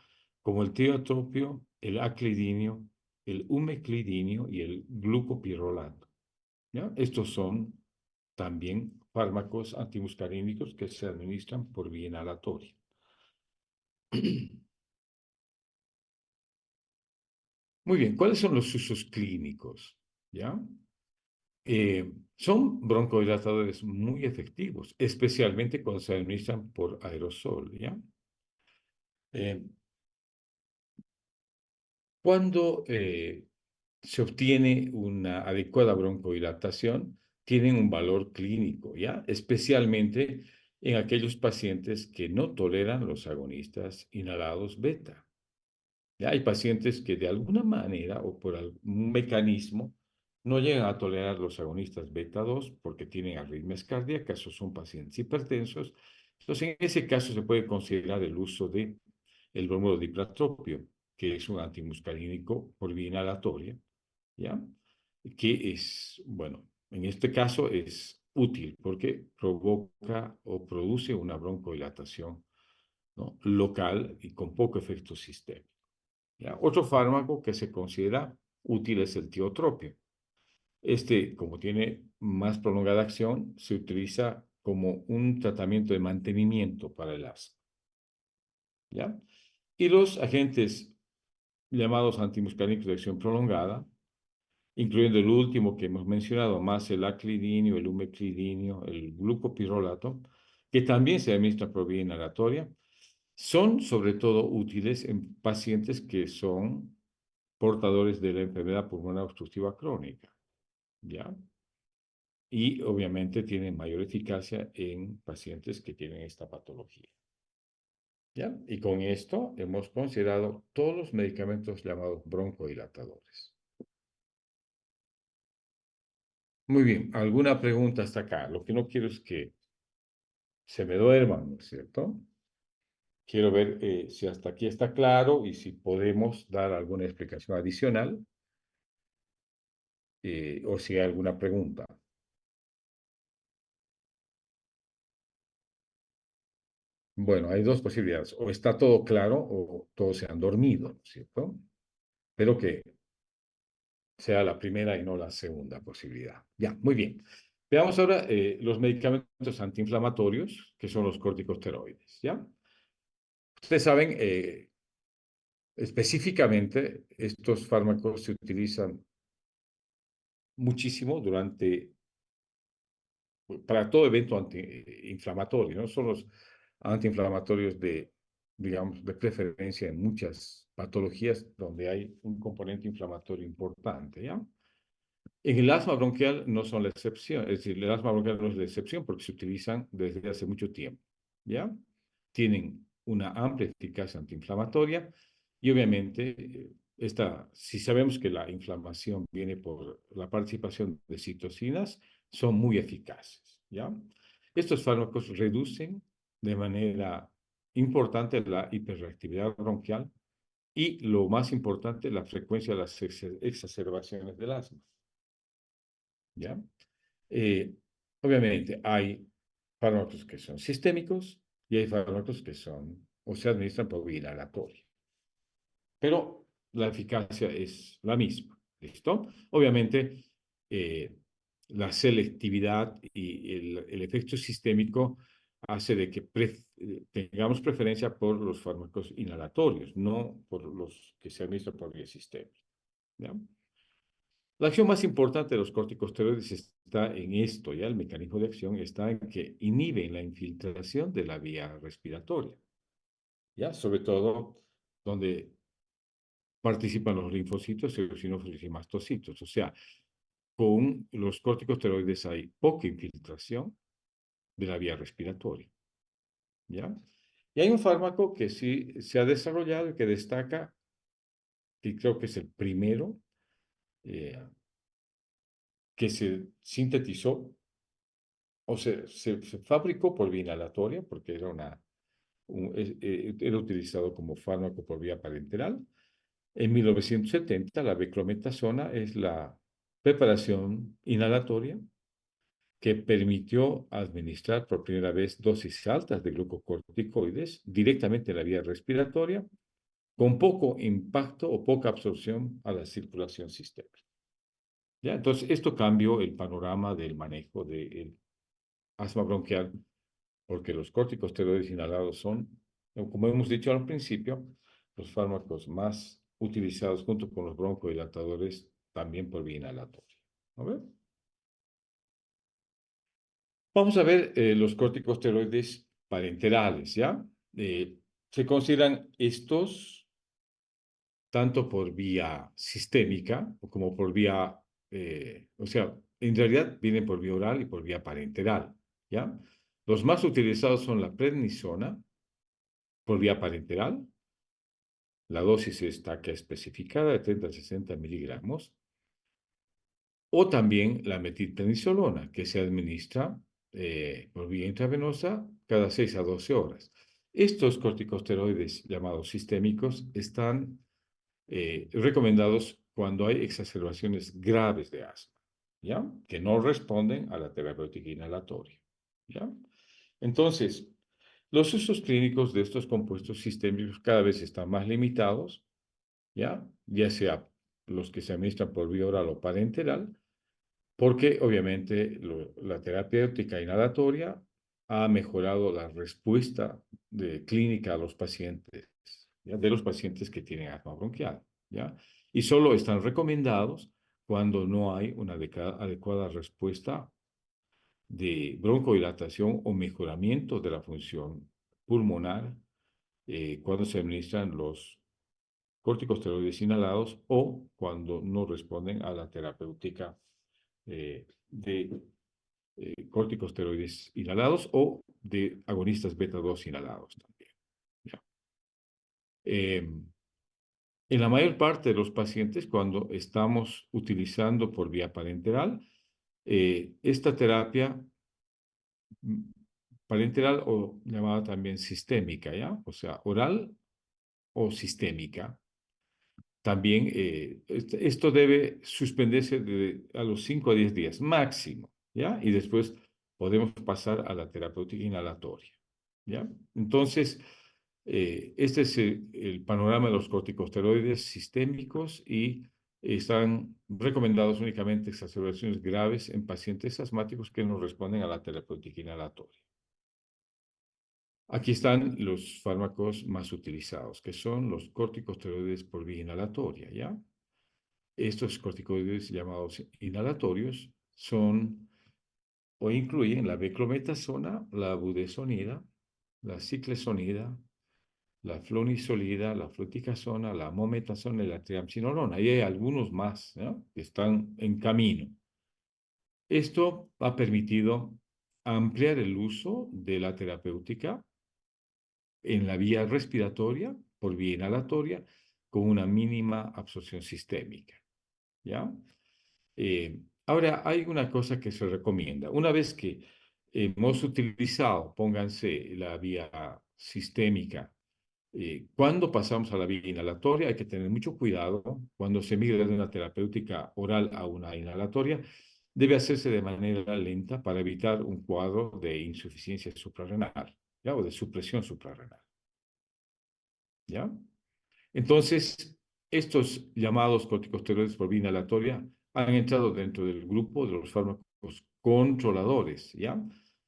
como el tiotropio, el aclidinio, el umeclidinio y el glucopirrolato, ¿ya? Estos son también fármacos antimuscarínicos que se administran por vía inhalatoria. Muy bien, ¿cuáles son los usos clínicos? ¿Ya? Son broncodilatadores muy efectivos, especialmente cuando se administran por aerosol, ¿ya? Eh, cuando se obtiene una adecuada broncodilatación, tienen un valor clínico, ¿ya? Especialmente en aquellos pacientes que no toleran los agonistas inhalados beta. Ya hay pacientes que de alguna manera o por algún mecanismo no llegan a tolerar los agonistas beta 2 porque tienen arritmias cardíacas o son pacientes hipertensos. Entonces, en ese caso se puede considerar el uso de el bromuro diplatropio, que es un antimuscarínico por vía inhalatoria, ¿ya? Que es, bueno, en este caso es útil porque provoca o produce una broncodilatación, ¿no?, local y con poco efecto sistémico. ¿Ya? Otro fármaco que se considera útil es el tiotropio. Este, como tiene más prolongada acción, se utiliza como un tratamiento de mantenimiento para el asma, ¿ya? Y los agentes llamados antimuscarínicos de acción prolongada incluyendo el último que hemos mencionado, más el aclidinio, el umeclidinio, el glucopirrolato, que también se administra por vía inhalatoria, son sobre todo útiles en pacientes que son portadores de la enfermedad pulmonar obstructiva crónica, ¿ya? Y obviamente tienen mayor eficacia en pacientes que tienen esta patología, ¿ya? Y con esto hemos considerado todos los medicamentos llamados broncodilatadores. Muy bien, ¿alguna pregunta hasta acá? Lo que no quiero es que se me duerman, ¿no es cierto? Quiero ver si hasta aquí está claro y si podemos dar alguna explicación adicional o si hay alguna pregunta. Bueno, hay dos posibilidades. O está todo claro o todos se han dormido, ¿no es cierto? Pero que sea la primera y no la segunda posibilidad. Ya, muy bien. Veamos ahora los medicamentos antiinflamatorios, que son los corticosteroides, ¿ya? Ustedes saben, específicamente, estos fármacos se utilizan muchísimo para todo evento antiinflamatorio, ¿no? Son los antiinflamatorios digamos, de preferencia en muchas patologías donde hay un componente inflamatorio importante, ¿ya? En el asma bronquial no son la excepción, es decir, el asma bronquial no es la excepción porque se utilizan desde hace mucho tiempo, ¿ya? Tienen una amplia eficacia antiinflamatoria y obviamente si sabemos que la inflamación viene por la participación de citocinas, son muy eficaces, ¿ya? Estos fármacos reducen de manera importante la hiperreactividad bronquial y, lo más importante, la frecuencia de las exacerbaciones del asma, ¿ya? Eh, obviamente hay fármacos que son sistémicos y hay fármacos que son o se administran por vía inhalatoria, pero la eficacia es la misma, ¿listo? Obviamente, eh, la selectividad y el efecto sistémico hace de que tengamos preferencia por los fármacos inhalatorios, no por los que se administran por vía sistémica, ¿ya? La acción más importante de los corticosteroides está en esto, ya el mecanismo de acción está en que inhiben la infiltración de la vía respiratoria, ya sobre todo donde participan los linfocitos, eosinófilos y mastocitos. O sea, con los corticosteroides hay poca infiltración de la vía respiratoria, ¿ya? Y hay un fármaco que sí se ha desarrollado y que destaca, y creo que es el primero eh, que se sintetizó o se fabricó por vía inhalatoria, porque era utilizado como fármaco por vía parenteral. En 1970, la beclometasona es la preparación inhalatoria que permitió administrar por primera vez dosis altas de glucocorticoides directamente en la vía respiratoria, con poco impacto o poca absorción a la circulación sistémica. ¿Ya? Entonces, esto cambió el panorama del manejo del asma bronquial porque los corticosteroides inhalados son, como hemos dicho al principio, los fármacos más utilizados junto con los broncodilatadores también por vía inhalatoria. ¿A ver? Vamos a ver los corticosteroides parenterales, ¿ya? Se consideran estos tanto por vía sistémica como por vía, o sea, en realidad vienen por vía oral y por vía parenteral, ¿ya? Los más utilizados son la prednisona, por vía parenteral. La dosis está acá especificada de 30 a 60 miligramos. O también la metilprednisolona, que se administra por vía intravenosa cada 6 a 12 horas. Estos corticosteroides llamados sistémicos están recomendados cuando hay exacerbaciones graves de asma, ¿ya? Que no responden a la terapéutica inhalatoria, ¿ya? Entonces, los usos clínicos de estos compuestos sistémicos cada vez están más limitados, ¿ya? Ya sea los que se administran por vía oral o parenteral, porque obviamente la terapéutica inhalatoria ha mejorado la respuesta clínica a los pacientes, ¿ya? De los pacientes que tienen asma bronquial, ¿ya? Y solo están recomendados cuando no hay una adecuada respuesta de broncodilatación o mejoramiento de la función pulmonar cuando se administran los corticosteroides inhalados o cuando no responden a la terapéutica de corticosteroides inhalados o de agonistas beta 2 inhalados también. ¿Ya? En la mayor parte de los pacientes, cuando estamos utilizando por vía parenteral, esta terapia parenteral o llamada también sistémica, ¿ya? O sea, oral o sistémica. También esto debe suspenderse a los 5 a 10 días máximo, ¿ya? Y después podemos pasar a la terapéutica inhalatoria, ¿ya? Entonces, este es el panorama de los corticosteroides sistémicos y están recomendados únicamente exacerbaciones graves en pacientes asmáticos que no responden a la terapéutica inhalatoria. Aquí están los fármacos más utilizados, que son los corticosteroides por vía inhalatoria, ¿ya? Estos corticoides llamados inhalatorios son o incluyen la beclometasona, la budesonida, la ciclesonida, la flunisolida, la fluticasona, la mometasona y la triamcinolona. Y hay algunos más, ¿no?, que están en camino. Esto ha permitido ampliar el uso de la terapéutica en la vía respiratoria, por vía inhalatoria, con una mínima absorción sistémica, ¿ya? Ahora, hay una cosa que se recomienda. Una vez que hemos utilizado, pónganse, la vía sistémica, cuando pasamos a la vía inhalatoria, hay que tener mucho cuidado. Cuando se migra de una terapéutica oral a una inhalatoria, debe hacerse de manera lenta para evitar un cuadro de insuficiencia suprarrenal, ¿ya? O de supresión suprarrenal, ¿ya? Entonces, estos llamados corticosteroides por vía inhalatoria han entrado dentro del grupo de los fármacos controladores, ¿ya?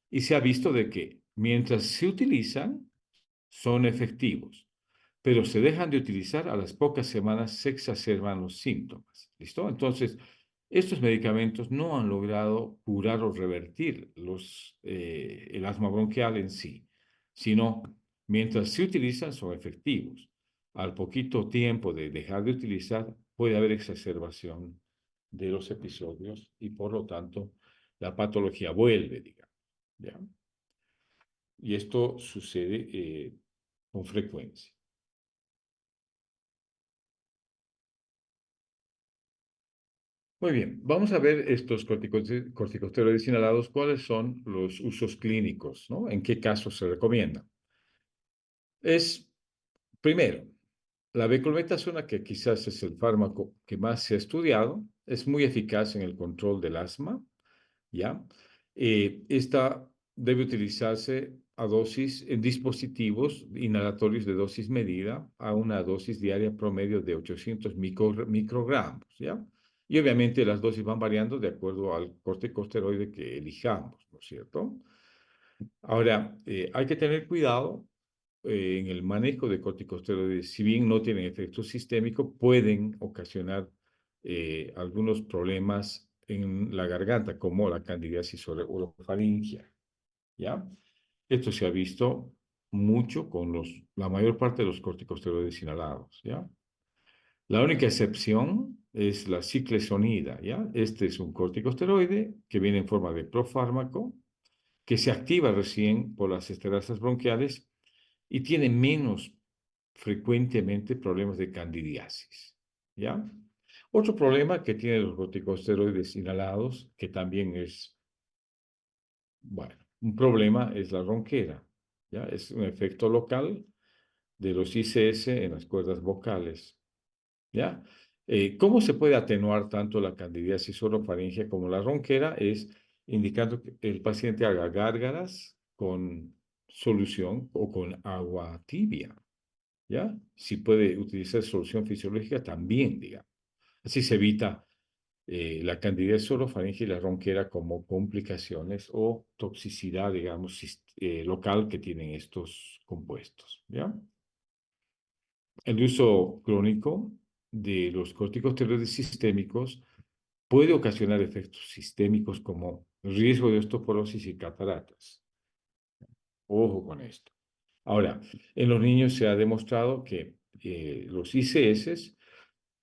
Y se ha visto de que mientras se utilizan, son efectivos, pero se dejan de utilizar, a las pocas semanas se exacerban los síntomas. ¿Listo? Entonces, estos medicamentos no han logrado curar o revertir el asma bronquial en sí, sino mientras se utilizan son efectivos. Al poquito tiempo de dejar de utilizar, puede haber exacerbación de los episodios y por lo tanto la patología vuelve, digamos. ¿Ya? Y esto sucede con frecuencia. Muy bien, vamos a ver estos corticosteroides inhalados, cuáles son los usos clínicos, ¿no? ¿En qué casos se recomienda? Es, primero, la beclometasona, que quizás es el fármaco que más se ha estudiado, es muy eficaz en el control del asma, ¿ya? Esta debe utilizarse a dosis en dispositivos inhalatorios de dosis medida a una dosis diaria promedio de 800 microgramos, ¿ya? Y obviamente las dosis van variando de acuerdo al corticosteroide que elijamos, ¿no es cierto? Ahora, hay que tener cuidado en el manejo de corticosteroides. Si bien no tienen efecto sistémico, pueden ocasionar algunos problemas en la garganta, como la candidiasis orofaringia, ¿ya? Esto se ha visto mucho con la mayor parte de los corticosteroides inhalados, ¿ya? La única excepción es la ciclesonida, ¿ya? Este es un corticosteroide que viene en forma de profármaco, que se activa recién por las esterasas bronquiales y tiene menos frecuentemente problemas de candidiasis, ¿ya? Otro problema que tienen los corticosteroides inhalados, que también es, bueno, un problema, es la ronquera, ¿ya? Es un efecto local de los ICS en las cuerdas vocales, ¿ya? ¿Cómo se puede atenuar tanto la candidiasis orofaringia como la ronquera? Es indicando que el paciente haga gárgaras con solución o con agua tibia, ¿ya? Si puede utilizar solución fisiológica, también, digamos. Así se evita la candidiasis orofaringe y la ronquera como complicaciones o toxicidad, digamos, local que tienen estos compuestos, ¿ya? El uso crónico de los corticosteroides sistémicos puede ocasionar efectos sistémicos como riesgo de osteoporosis y cataratas. Ojo con esto. Ahora, en los niños se ha demostrado que los ICS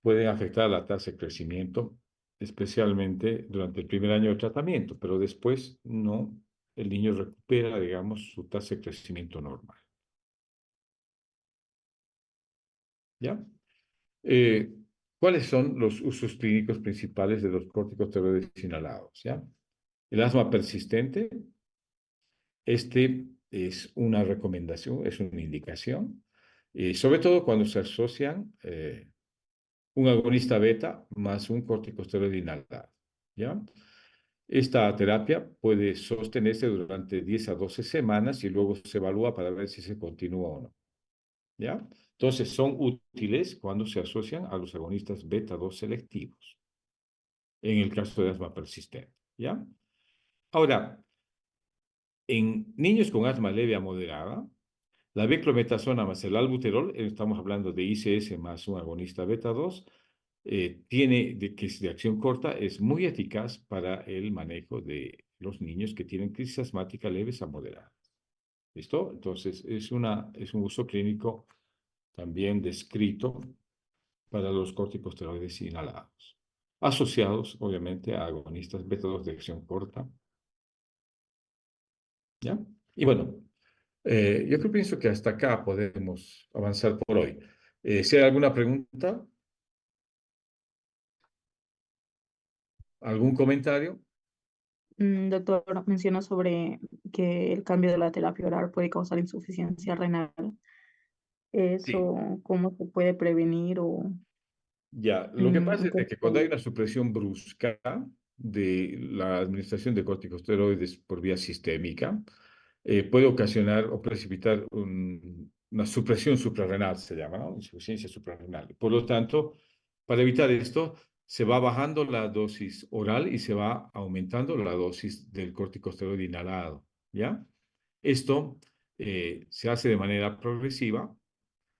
pueden afectar la tasa de crecimiento, especialmente durante el primer año de tratamiento, pero después no, el niño recupera, digamos, su tasa de crecimiento normal. ¿Ya? Eh, ¿Cuáles son los usos clínicos principales de los corticosteroides inhalados? ¿Ya? El asma persistente, este es una recomendación, es una indicación, sobre todo cuando se asocian un agonista beta más un corticosteroide inhalado. ¿Ya? Esta terapia puede sostenerse durante 10 a 12 semanas y luego se evalúa para ver si se continúa o no. ¿Ya? Entonces, son útiles cuando se asocian a los agonistas beta 2 selectivos, en el caso de asma persistente. ¿Ya? Ahora, en niños con asma leve a moderada, la beclometasona más el albuterol, estamos hablando de ICS más un agonista beta 2, que es de acción corta, es muy eficaz para el manejo de los niños que tienen crisis asmática leves a moderada. ¿Listo? Entonces, es un uso clínico también descrito para los corticosteroides inhalados, asociados, obviamente, a agonistas beta 2 de acción corta. ¿Ya? Y bueno, yo creo, pienso que hasta acá podemos avanzar por hoy. Si hay alguna pregunta, algún comentario. Doctor, menciona sobre que el cambio de la terapia oral puede causar insuficiencia renal. Sí. ¿Eso cómo se puede prevenir o Ya, lo que pasa en es qué de que cuando hay se- una supresión brusca de la administración de corticosteroides por vía sistémica, puede ocasionar o precipitar una supresión suprarrenal, se llama, ¿no? Insuficiencia suprarrenal. Por lo tanto, para evitar esto, se va bajando la dosis oral y se va aumentando la dosis del corticosteroide inhalado, ¿ya? Esto se hace de manera progresiva,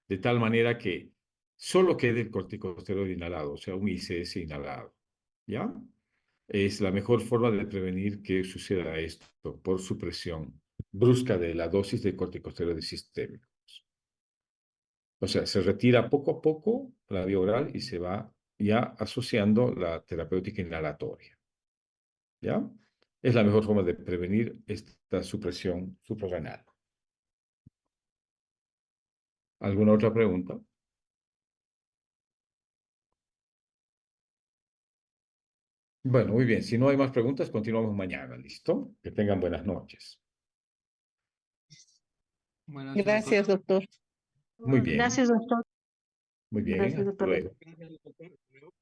de tal manera que solo quede el corticosteroide inhalado, o sea, un ICS inhalado, ¿ya? Es la mejor forma de prevenir que suceda esto por supresión brusca de la dosis de corticosteroides sistémicos. O sea, se retira poco a poco la vía oral y se va ya asociando la terapéutica inhalatoria, ¿ya? Es la mejor forma de prevenir esta supresión suprarrenal. ¿Alguna otra pregunta? Bueno, muy bien. Si no hay más preguntas, continuamos mañana. ¿Listo? Que tengan buenas noches. Buenas noches, doctor. Gracias, doctor. Muy bien, Gracias, doctor. muy bien. Gracias, Hasta doctor. luego.